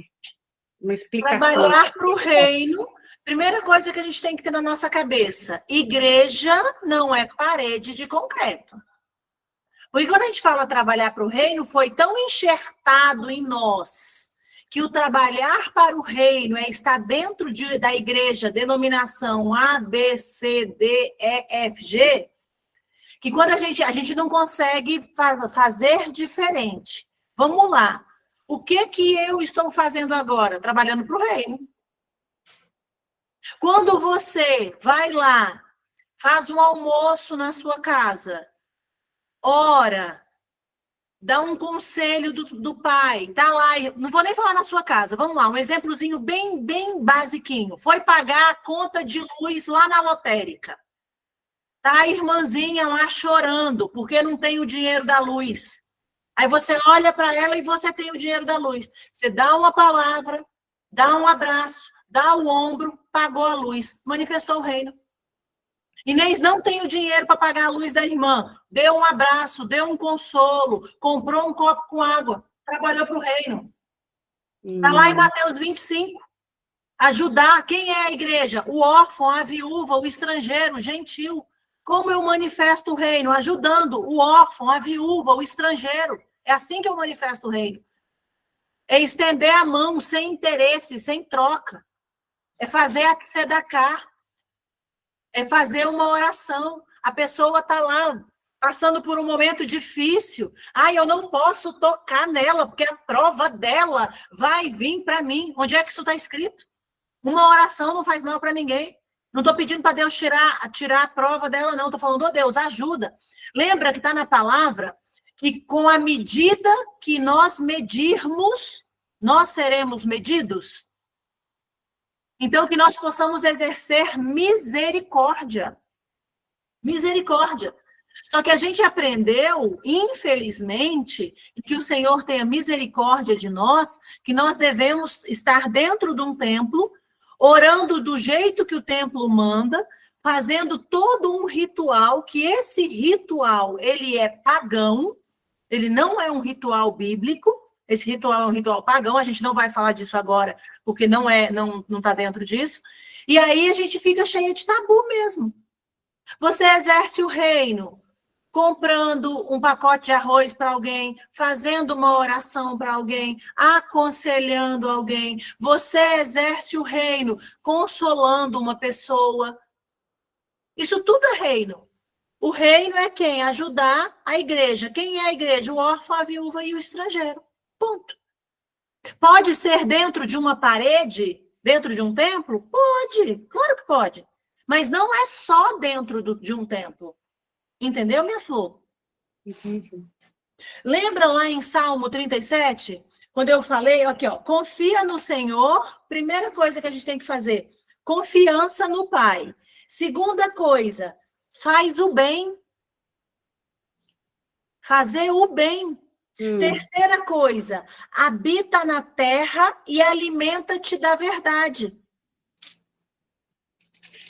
Speaker 2: explicação.
Speaker 1: Trabalhar para o reino, primeira coisa que a gente tem que ter na nossa cabeça, igreja não é parede de concreto. Porque quando a gente fala trabalhar para o reino, foi tão enxertado em nós que o trabalhar para o reino é estar dentro da igreja, denominação A, B, C, D, E, F, G, que quando a gente não consegue fazer diferente. Vamos lá. O que eu estou fazendo agora? Trabalhando para o reino. Quando você vai lá, faz um almoço na sua casa, ora, dá um conselho do pai, tá lá, não vou nem falar na sua casa, vamos lá, um exemplozinho bem basiquinho. Foi pagar a conta de luz lá na lotérica. Tá a irmãzinha lá chorando, porque não tem o dinheiro da luz. Aí você olha para ela e você tem o dinheiro da luz. Você dá uma palavra, dá um abraço, dá o ombro, pagou a luz, manifestou o reino. Inês, não tenho dinheiro para pagar a luz da irmã. Deu um abraço, deu um consolo, comprou um copo com água, trabalhou para o reino. Está lá em Mateus 25. Ajudar, quem é a igreja? O órfão, a viúva, o estrangeiro, o gentil. Como eu manifesto o reino? Ajudando o órfão, a viúva, o estrangeiro. É assim que eu manifesto o reino. É estender a mão sem interesse, sem troca. É fazer a tzedakah. É fazer uma oração. A pessoa está lá passando por um momento difícil. Eu não posso tocar nela, porque a prova dela vai vir para mim. Onde é que isso está escrito? Uma oração não faz mal para ninguém. Não estou pedindo para Deus tirar a prova dela, não. Estou falando, Deus, ajuda. Lembra que está na palavra que com a medida que nós medirmos, nós seremos medidos? Então, que nós possamos exercer misericórdia. Misericórdia. Só que a gente aprendeu, infelizmente, que o Senhor tenha misericórdia de nós, que nós devemos estar dentro de um templo, orando do jeito que o templo manda, fazendo todo um ritual, que esse ritual, ele é pagão, ele não é um ritual bíblico, esse ritual é um ritual pagão, a gente não vai falar disso agora, porque não está dentro disso, e aí a gente fica cheia de tabu mesmo. Você exerce o reino, comprando um pacote de arroz para alguém, fazendo uma oração para alguém, aconselhando alguém. Você exerce o reino, consolando uma pessoa. Isso tudo é reino. O reino é quem? Ajudar a igreja. Quem é a igreja? O órfão, a viúva e o estrangeiro. Ponto. Pode ser dentro de uma parede, dentro de um templo? Pode, claro que pode. Mas não é só dentro de um templo. Entendeu, minha flor?
Speaker 2: Entendi.
Speaker 1: Lembra lá em Salmo 37? Quando eu falei, aqui, ó, confia no Senhor, primeira coisa que a gente tem que fazer, confiança no Pai. Segunda coisa, faz o bem. Fazer o bem. Terceira coisa, habita na terra e alimenta-te da verdade.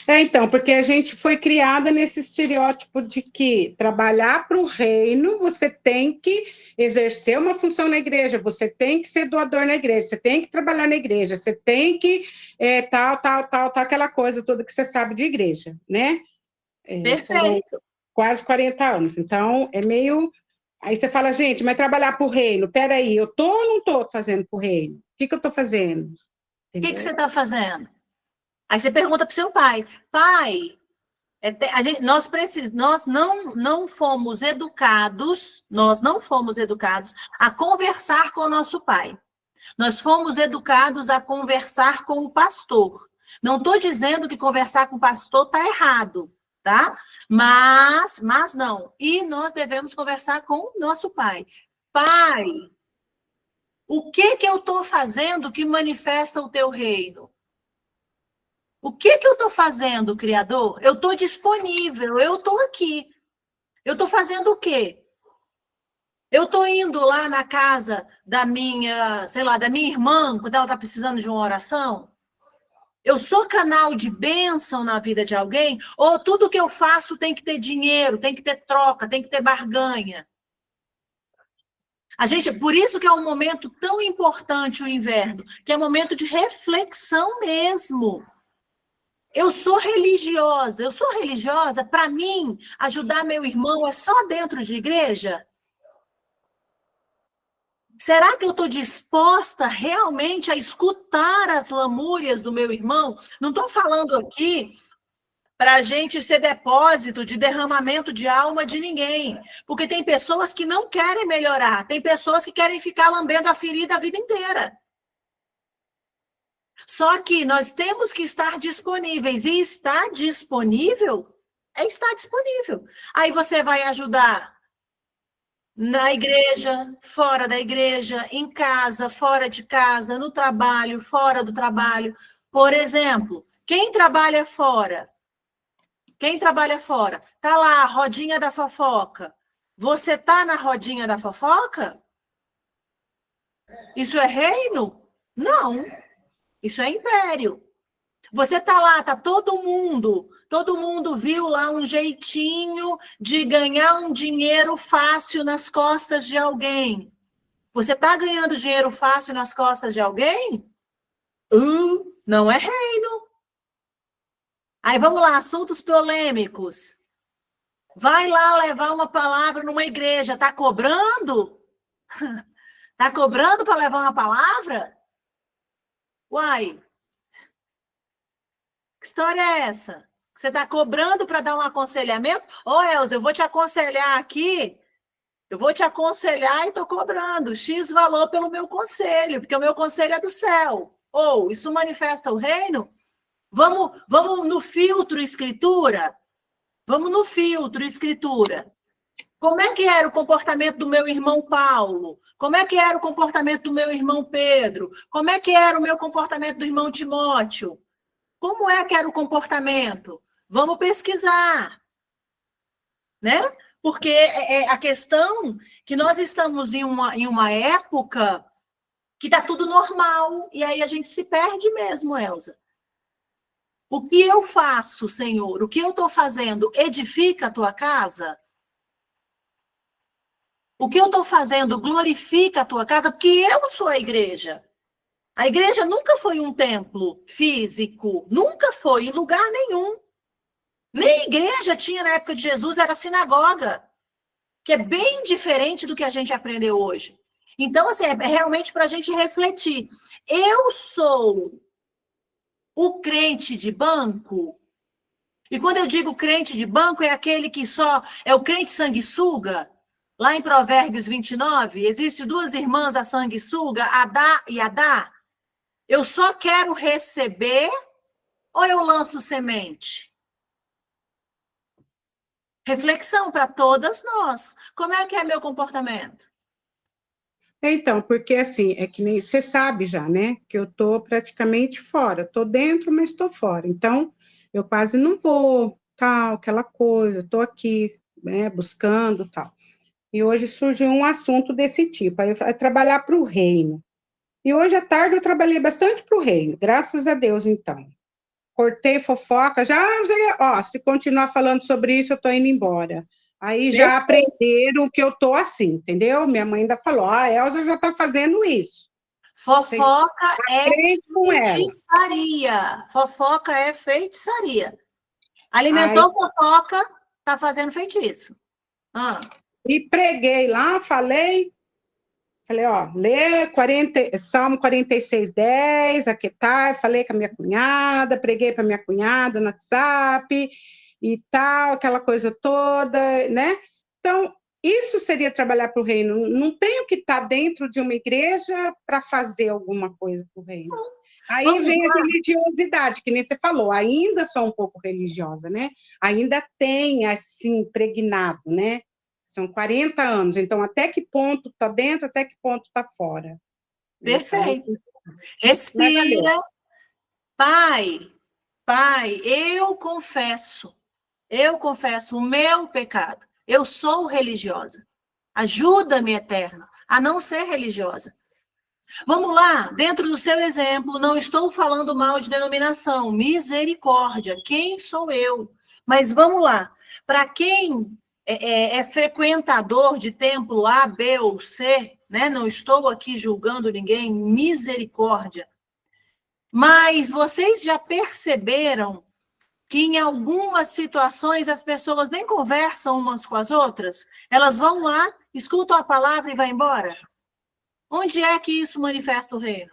Speaker 2: Então, porque a gente foi criada nesse estereótipo de que trabalhar para o reino, você tem que exercer uma função na igreja, você tem que ser doador na igreja, você tem que trabalhar na igreja, você tem que tal, aquela coisa toda que você sabe de igreja, né?
Speaker 1: Perfeito.
Speaker 2: Quase 40 anos. Então, é meio... Aí você fala, gente, mas trabalhar para o reino, peraí, eu tô ou não estou fazendo para o reino? O que eu estou fazendo?
Speaker 1: O que você está fazendo? Aí você pergunta para o seu pai, pai, nós não fomos educados a conversar com o nosso pai. Nós fomos educados a conversar com o pastor. Não estou dizendo que conversar com o pastor está errado, tá? Mas não. E nós devemos conversar com o nosso pai. Pai, o que eu estou fazendo que manifesta o teu reino? O que eu estou fazendo, Criador? Eu estou disponível, eu estou aqui. Eu estou fazendo o quê? Eu estou indo lá na casa da minha irmã, quando ela está precisando de uma oração? Eu sou canal de bênção na vida de alguém? Ou tudo que eu faço tem que ter dinheiro, tem que ter troca, tem que ter barganha? Por isso que é um momento tão importante o inverno, que é um momento de reflexão mesmo. Eu sou religiosa, para mim, ajudar meu irmão é só dentro de igreja? Será que eu estou disposta realmente a escutar as lamúrias do meu irmão? Não estou falando aqui para a gente ser depósito de derramamento de alma de ninguém, porque tem pessoas que não querem melhorar, tem pessoas que querem ficar lambendo a ferida a vida inteira. Só que nós temos que estar disponíveis. E estar disponível é estar disponível. Aí você vai ajudar na igreja, fora da igreja, em casa, fora de casa, no trabalho, fora do trabalho. Por exemplo, quem trabalha fora? Tá lá, a rodinha da fofoca. Você tá na rodinha da fofoca? Isso é reino? Não. Isso é império. Você está lá, está todo mundo Todo mundo viu lá um jeitinho de ganhar um dinheiro fácil nas costas de alguém. Você está ganhando dinheiro fácil nas costas de alguém? Não é reino. Aí vamos lá, assuntos polêmicos. Vai lá levar uma palavra numa igreja, está cobrando? Está cobrando para levar uma palavra? Uai, que história é essa? Você está cobrando para dar um aconselhamento? Ô, Elza, eu vou te aconselhar aqui, eu vou te aconselhar e estou cobrando X valor pelo meu conselho, porque o meu conselho é do céu. Ou, isso manifesta o reino? Vamos no filtro escritura? Vamos no filtro escritura. Como é que era o comportamento do meu irmão Paulo? Como é que era o comportamento do meu irmão Pedro? Como é que era o meu comportamento do irmão Timóteo? Como é que era o comportamento? Vamos pesquisar, né? Porque a questão que nós estamos em uma época que está tudo normal, e aí a gente se perde mesmo, Elza. O que eu faço, Senhor? O que eu estou fazendo edifica a tua casa? O que eu estou fazendo glorifica a tua casa? Porque eu sou a igreja. A igreja nunca foi um templo físico, nunca foi em lugar nenhum. Nem igreja tinha na época de Jesus, era sinagoga, que é bem diferente do que a gente aprendeu hoje. Então, assim, é realmente para a gente refletir. Eu sou o crente de banco, e quando eu digo crente de banco, é aquele que só é o crente sanguessuga. Lá em Provérbios 29, existem duas irmãs a sanguessuga, Adá e Adá. Eu só quero receber ou eu lanço semente? Reflexão para todas nós. Como é que é meu comportamento?
Speaker 2: Então, porque assim, é que nem você sabe já, né? Que eu estou praticamente fora. Estou dentro, mas estou fora. Então, eu quase não vou, tal, aquela coisa. Estou aqui, né, buscando, tal. E hoje surgiu um assunto desse tipo. Aí eu falei, trabalhar para o reino. E hoje à tarde eu trabalhei bastante para o reino, graças a Deus, então. Cortei fofoca, ó, se continuar falando sobre isso, eu estou indo embora. Aí já aprenderam que eu estou assim, entendeu? Minha mãe ainda falou, a Elza já está fazendo isso.
Speaker 1: Fofoca é
Speaker 2: Com ela.
Speaker 1: feitiçaria. Fofoca é feitiçaria. Alimentou fofoca, tá fazendo feitiço.
Speaker 2: E preguei lá, falei, ó, lê Salmo 46:10, aqui tá, falei com a minha cunhada, preguei para minha cunhada no WhatsApp e tal, aquela coisa toda, né? Então, isso seria trabalhar para o reino. Não tenho que estar dentro de uma igreja para fazer alguma coisa para o reino. Aí
Speaker 1: Vamos
Speaker 2: vem
Speaker 1: lá.
Speaker 2: a religiosidade, que nem você falou, ainda sou um pouco religiosa, né? Ainda tem, assim, impregnado, né? São 40 anos, então até que ponto está dentro, até que ponto está fora.
Speaker 1: Perfeito. Então, respira. Pai, eu confesso o meu pecado. Eu sou religiosa. Ajuda-me, Eterno, a não ser religiosa. Vamos lá, dentro do seu exemplo, não estou falando mal de denominação, misericórdia, quem sou eu? Mas vamos lá, para quem é frequentador de templo A, B ou C, né? Não estou aqui julgando ninguém, misericórdia. Mas vocês já perceberam que em algumas situações as pessoas nem conversam umas com as outras? Elas vão lá, escutam a palavra e vão embora? Onde é que isso manifesta o reino?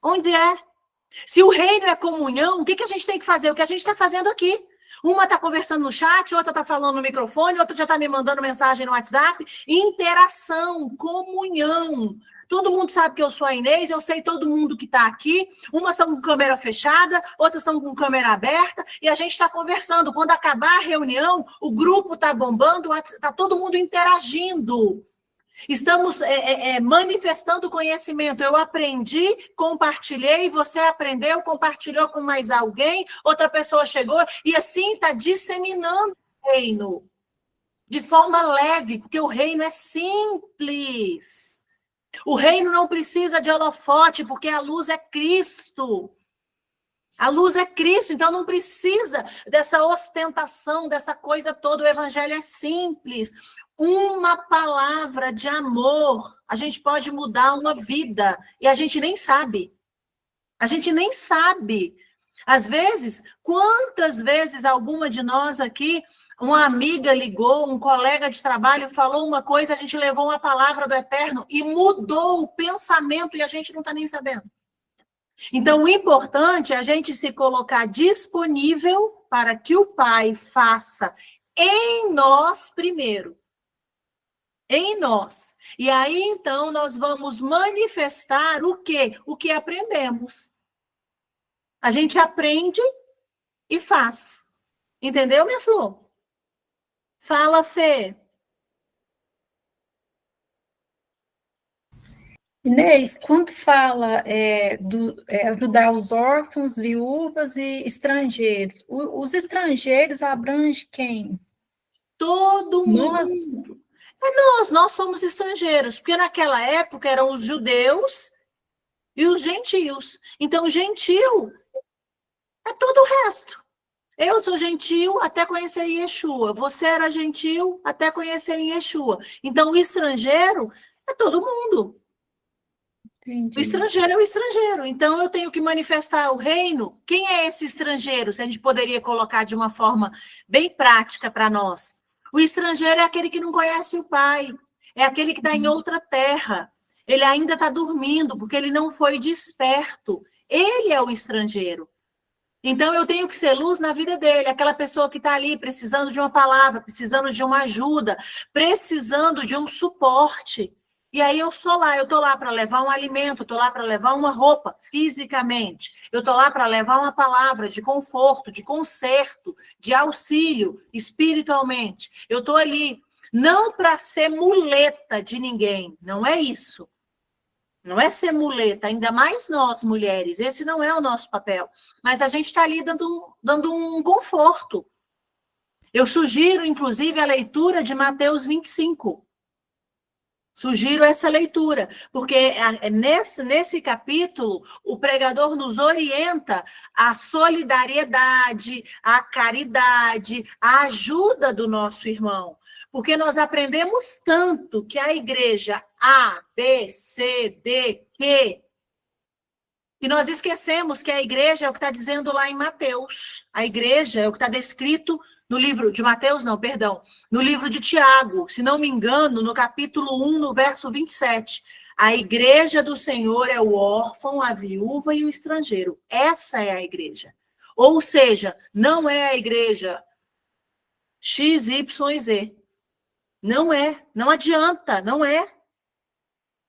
Speaker 1: Onde é? Se o reino é comunhão, o que a gente tem que fazer? O que a gente está fazendo aqui. Uma está conversando no chat, outra está falando no microfone, outra já está me mandando mensagem no WhatsApp. Interação, comunhão. Todo mundo sabe que eu sou a Inês, eu sei todo mundo que está aqui. Umas estão com câmera fechada, outras estão com câmera aberta, e a gente está conversando. Quando acabar a reunião, o grupo está bombando, está todo mundo interagindo. Estamos manifestando conhecimento. Eu aprendi, compartilhei, você aprendeu, compartilhou com mais alguém, outra pessoa chegou, e assim está disseminando o reino de forma leve, porque o reino é simples. O reino não precisa de holofote, porque a luz é Cristo. A luz é Cristo, então não precisa dessa ostentação, dessa coisa toda. O evangelho é simples. Uma palavra de amor, a gente pode mudar uma vida e a gente nem sabe. A gente nem sabe. Às vezes, quantas vezes alguma de nós aqui, uma amiga ligou, um colega de trabalho falou uma coisa, a gente levou uma palavra do Eterno e mudou o pensamento e a gente não está nem sabendo. Então, o importante é a gente se colocar disponível para que o Pai faça em nós primeiro. Em nós. E aí, então, nós vamos manifestar o quê? O que aprendemos. A gente aprende e faz. Entendeu, minha Flor? Fala, Fê.
Speaker 3: Inês, quando fala ajudar os órfãos, viúvas e estrangeiros, os estrangeiros abrangem quem?
Speaker 1: Todo
Speaker 3: Nós?
Speaker 1: mundo. Nós somos estrangeiros, porque naquela época eram os judeus e os gentios. Então, gentil é todo o resto. Eu sou gentil até conhecer Yeshua. Você era gentil até conhecer Yeshua. Então, o estrangeiro é todo mundo.
Speaker 3: Entendi.
Speaker 1: O estrangeiro é o estrangeiro. Então, eu tenho que manifestar o reino. Quem é esse estrangeiro? Se a gente poderia colocar de uma forma bem prática para nós. O estrangeiro é aquele que não conhece o Pai. É aquele que está em outra terra. Ele ainda está dormindo, porque ele não foi desperto. Ele é o estrangeiro. Então, eu tenho que ser luz na vida dele. Aquela pessoa que está ali precisando de uma palavra, precisando de uma ajuda, precisando de um suporte. E aí eu estou lá para levar um alimento, estou lá para levar uma roupa, fisicamente. Eu estou lá para levar uma palavra de conforto, de conserto, de auxílio, espiritualmente. Eu estou ali, não para ser muleta de ninguém, não é isso. Não é ser muleta, ainda mais nós, mulheres, esse não é o nosso papel. Mas a gente está ali dando um conforto. Eu sugiro, inclusive, a leitura de Mateus 25. Sugiro essa leitura, porque nesse capítulo o pregador nos orienta a solidariedade, a caridade, a ajuda do nosso irmão. Porque nós aprendemos tanto que a igreja A, B, C, D, Q, que nós esquecemos que a igreja é o que está dizendo lá em Mateus. A igreja é o que está descrito no livro de Mateus, não, perdão, no livro de Tiago, se não me engano, no capítulo 1, no verso 27. A igreja do Senhor é o órfão, a viúva e o estrangeiro. Essa é a igreja. Ou seja, não é a igreja X, Y e Z. Não é, não adianta, não é.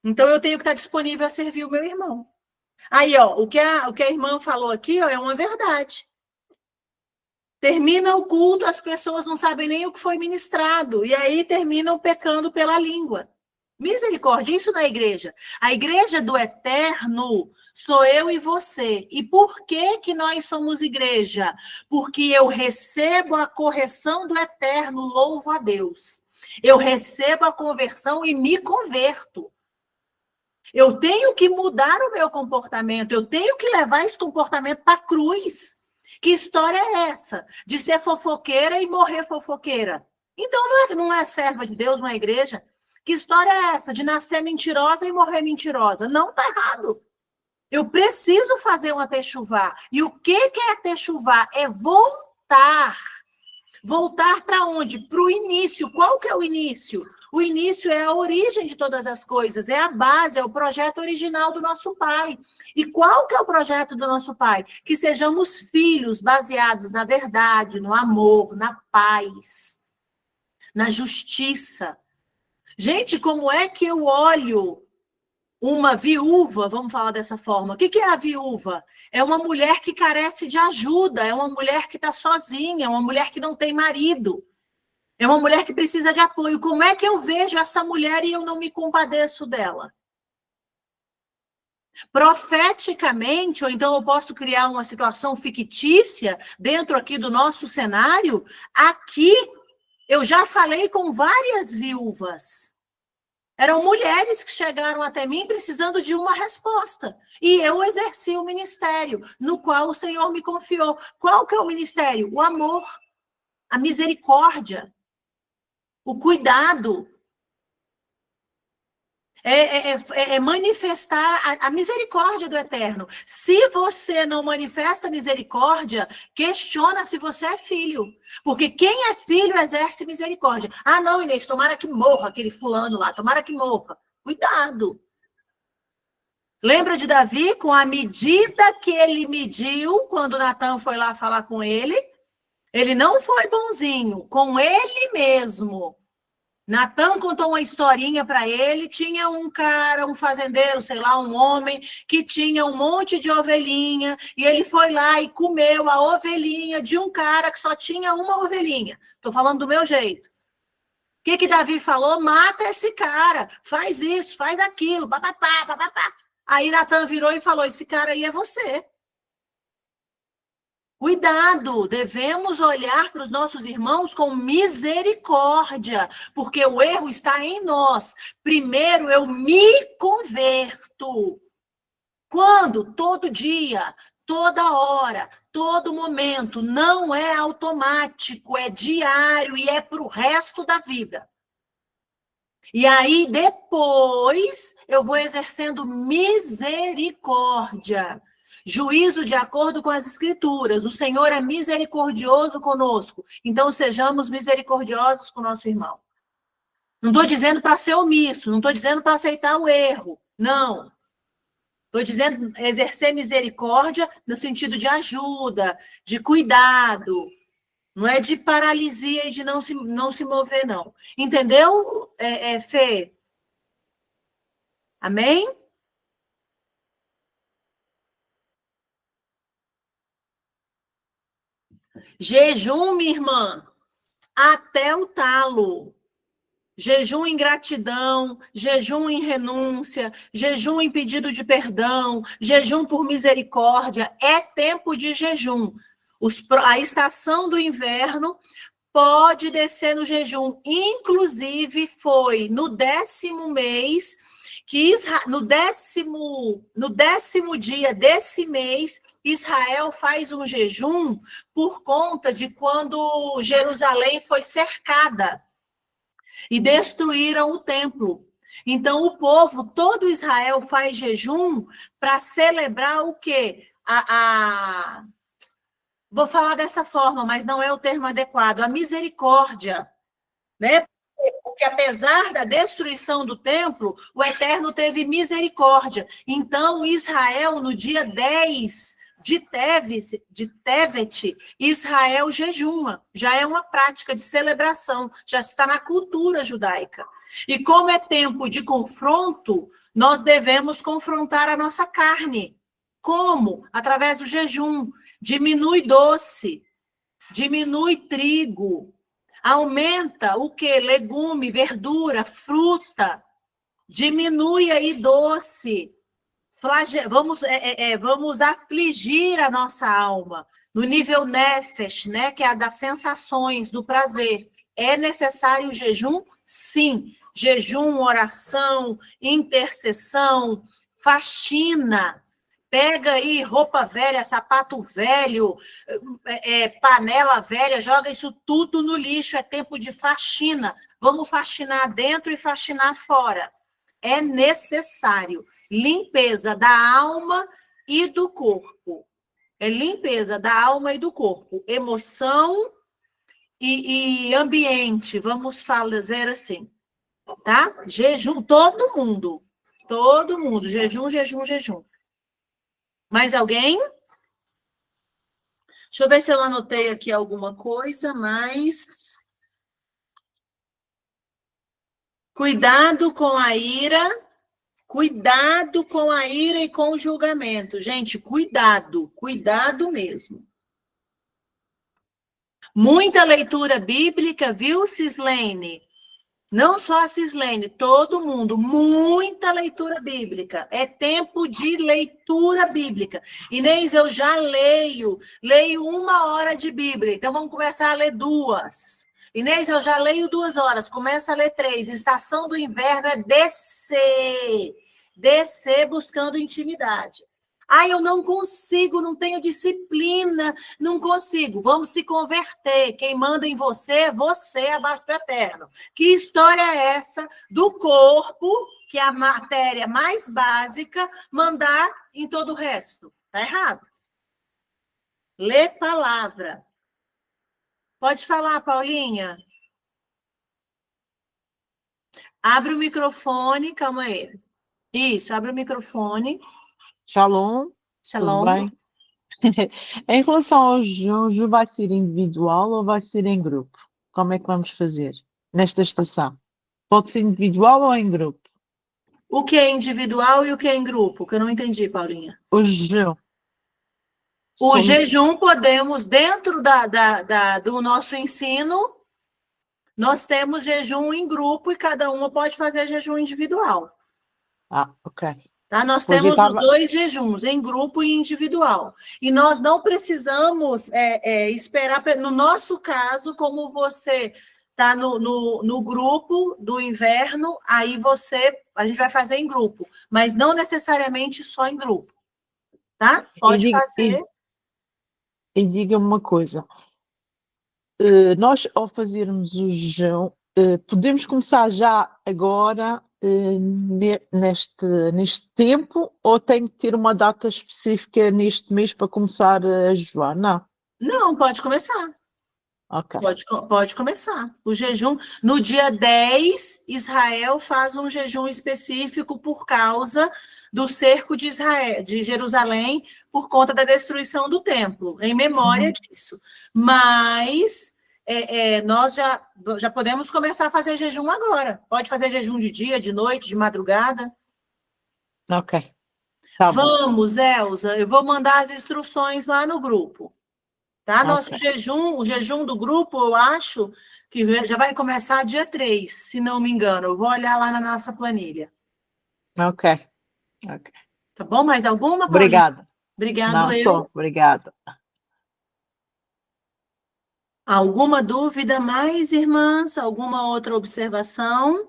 Speaker 1: Então eu tenho que estar disponível a servir o meu irmão. Aí, ó, o que a irmã falou aqui, ó, é uma verdade. Termina o culto, as pessoas não sabem nem o que foi ministrado, e aí terminam pecando pela língua. Misericórdia, isso na igreja. A igreja do eterno sou eu e você. E por que nós somos igreja? Porque eu recebo a correção do eterno, louvo a Deus. Eu recebo a conversão e me converto. Eu tenho que mudar o meu comportamento, eu tenho que levar esse comportamento para a cruz. Que história é essa? De ser fofoqueira e morrer fofoqueira. Então não é serva de Deus, não é igreja? Que história é essa? De nascer mentirosa e morrer mentirosa? Não, está errado. Eu preciso fazer uma techuvá. E o que é techuvá? É voltar. Voltar para onde? Para o início. Qual que é o início? O início é a origem de todas as coisas, é a base, é o projeto original do nosso Pai. E qual que é o projeto do nosso Pai? Que sejamos filhos baseados na verdade, no amor, na paz, na justiça. Gente, como é que eu olho uma viúva, vamos falar dessa forma? O que é a viúva? É uma mulher que carece de ajuda, é uma mulher que está sozinha, é uma mulher que não tem marido. É uma mulher que precisa de apoio. Como é que eu vejo essa mulher e eu não me compadeço dela? Profeticamente, ou então eu posso criar uma situação fictícia dentro aqui do nosso cenário. Aqui, eu já falei com várias viúvas. Eram mulheres que chegaram até mim precisando de uma resposta. E eu exerci o ministério no qual o Senhor me confiou. Qual que é o ministério? O amor, a misericórdia, o cuidado. É manifestar a misericórdia do Eterno. Se você não manifesta misericórdia, questiona se você é filho. Porque quem é filho exerce misericórdia. Ah, não, Inês, tomara que morra aquele fulano lá, tomara que morra. Cuidado. Lembra de Davi? Com a medida que ele mediu, quando Natan foi lá falar com ele não foi bonzinho, com ele mesmo. Natan contou uma historinha para ele, tinha um cara, um fazendeiro, sei lá, um homem, que tinha um monte de ovelhinha, e ele foi lá e comeu a ovelhinha de um cara que só tinha uma ovelhinha. Estou falando do meu jeito. O que Davi falou? Mata esse cara, faz isso, faz aquilo, papapá, papapá. Aí Natan virou e falou, esse cara aí é você. Cuidado, devemos olhar para os nossos irmãos com misericórdia, porque o erro está em nós. Primeiro eu me converto. Quando? Todo dia, toda hora, todo momento. Não é automático, é diário e é para o resto da vida. E aí, depois, eu vou exercendo misericórdia. Juízo de acordo com as Escrituras. O Senhor é misericordioso conosco. Então, sejamos misericordiosos com o nosso irmão. Não estou dizendo para ser omisso, não estou dizendo para aceitar o erro. Não. Estou dizendo exercer misericórdia no sentido de ajuda, de cuidado. Não é de paralisia e de não se mover, não. Entendeu, Fê? Amém? Jejum, minha irmã, até o talo. Jejum em gratidão, jejum em renúncia, jejum em pedido de perdão, jejum por misericórdia. É tempo de jejum. A estação do inverno pode descer no jejum. Inclusive, foi no 10º mês, no décimo dia desse mês, Israel faz um jejum por conta de quando Jerusalém foi cercada e destruíram o templo. Então, o povo, todo Israel faz jejum para celebrar o quê? Vou falar dessa forma, mas não é o termo adequado. A misericórdia, né? Porque apesar da destruição do templo, o Eterno teve misericórdia. Então, Israel, no dia 10 de Tevet, Israel jejuma. Já é uma prática de celebração, já está na cultura judaica. E como é tempo de confronto, nós devemos confrontar a nossa carne. Como? Através do jejum. Diminui doce, diminui trigo, aumenta o quê? Legume, verdura, fruta, diminui aí doce. Vamos afligir a nossa alma no nível nefesh, né? Que é a das sensações, do prazer. É necessário jejum? Sim. Jejum, oração, intercessão, faxina. Pega aí roupa velha, sapato velho, panela velha, joga isso tudo no lixo. É tempo de faxina. Vamos faxinar dentro e faxinar fora. É necessário. Limpeza da alma e do corpo. É limpeza da alma e do corpo. Emoção e ambiente, vamos fazer assim. Tá? Jejum, todo mundo. Todo mundo. Jejum, jejum, jejum. Mais alguém? Deixa eu ver se eu anotei aqui alguma coisa, mas... Cuidado com a ira. Cuidado com a ira e com o julgamento. Gente, cuidado. Cuidado mesmo. Muita leitura bíblica, viu, Cislene? Não só a Cislene, todo mundo, muita leitura bíblica. É tempo de leitura bíblica. Inês, eu já leio 1 hora de Bíblia, então vamos começar a ler 2. Inês, eu já leio 2 horas, começa a ler 3. Estação do inverno é descer. Descer buscando intimidade. Ah, eu não consigo, não tenho disciplina, não consigo. Vamos se converter. Quem manda em você abaixo do eterno. Que história é essa do corpo, que é a matéria mais básica, mandar em todo o resto? Está errado. Lê palavra. Pode falar, Paulinha. Abre o microfone, calma aí. Isso, abre o microfone.
Speaker 4: Shalom, tudo
Speaker 1: Shalom.
Speaker 4: bem? Em relação ao jejum, vai ser individual ou vai ser em grupo? Como é que vamos fazer nesta estação? Pode ser individual ou em grupo?
Speaker 1: O que é individual e o que é em grupo? Que eu não entendi, Paulinha.
Speaker 4: O jejum.
Speaker 1: O
Speaker 4: Somos-
Speaker 1: jejum podemos, dentro do nosso ensino, nós temos jejum em grupo e cada uma pode fazer jejum individual.
Speaker 4: Ah, ok.
Speaker 1: Tá? Nós
Speaker 4: Pois eu
Speaker 1: temos os
Speaker 4: estava.
Speaker 1: 2 jejuns, em grupo e individual. E nós não precisamos esperar, no nosso caso, como você está no grupo do inverno, aí a gente vai fazer em grupo, mas não necessariamente só em grupo. Tá?
Speaker 4: E,
Speaker 1: Pode
Speaker 4: diga,
Speaker 1: fazer.
Speaker 4: e diga-me uma coisa. Nós, ao fazermos o jejum, podemos começar já agora, neste tempo, ou tem que ter uma data específica neste mês para começar a jejuar? Não.
Speaker 1: Não, pode começar.
Speaker 4: Ok.
Speaker 1: Pode começar. O jejum, no dia 10, Israel faz um jejum específico por causa do cerco de Israel, de Jerusalém, por conta da destruição do templo, em memória disso. Mas nós já podemos começar a fazer jejum agora. Pode fazer jejum de dia, de noite, de madrugada.
Speaker 4: Ok. Tá bom.
Speaker 1: Vamos, Elza, eu vou mandar as instruções lá no grupo. Tá? Nosso
Speaker 4: Ok.
Speaker 1: jejum, o jejum do grupo, eu acho que já vai começar dia 3, se não me engano. Eu vou olhar lá na nossa planilha.
Speaker 4: Ok. Ok.
Speaker 1: Tá bom? Mais alguma, Paulinha?
Speaker 4: Obrigada.
Speaker 1: Obrigado,
Speaker 4: Não, só. Obrigada.
Speaker 1: Alguma dúvida mais, irmãs? Alguma outra observação?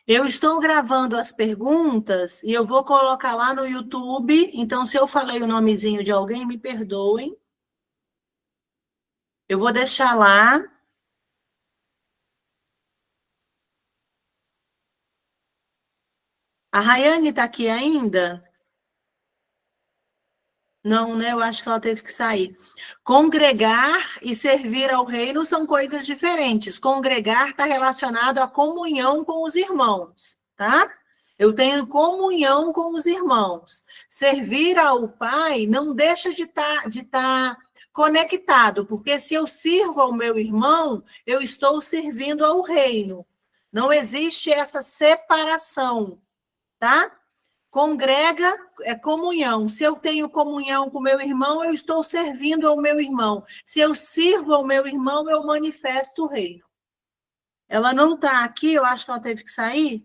Speaker 1: Eu estou gravando as perguntas e eu vou colocar lá no YouTube. Então, se eu falei o nomezinho de alguém, me perdoem. Eu vou deixar lá. A Rayane está aqui ainda? Não, né? Eu acho que ela teve que sair. Congregar e servir ao reino são coisas diferentes. Congregar está relacionado à comunhão com os irmãos, tá? Eu tenho comunhão com os irmãos. Servir ao Pai não deixa de tá conectado, porque se eu sirvo ao meu irmão, eu estou servindo ao reino. Não existe essa separação, tá? Congrega é comunhão. Se eu tenho comunhão com meu irmão, eu estou servindo ao meu irmão. Se eu sirvo ao meu irmão, eu manifesto o reino. Ela não está aqui, eu acho que ela teve que sair,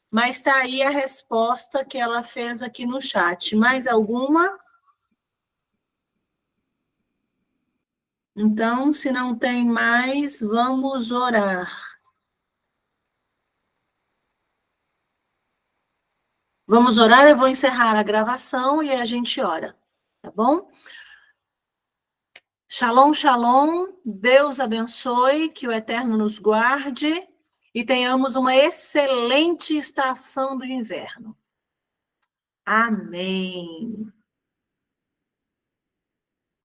Speaker 1: mas está aí a resposta que ela fez aqui no chat. Mais alguma? Então, se não tem mais, vamos orar. Vamos orar, eu vou encerrar a gravação e a gente ora, tá bom? Shalom, shalom, Deus abençoe, que o Eterno nos guarde e tenhamos uma excelente estação do inverno. Amém.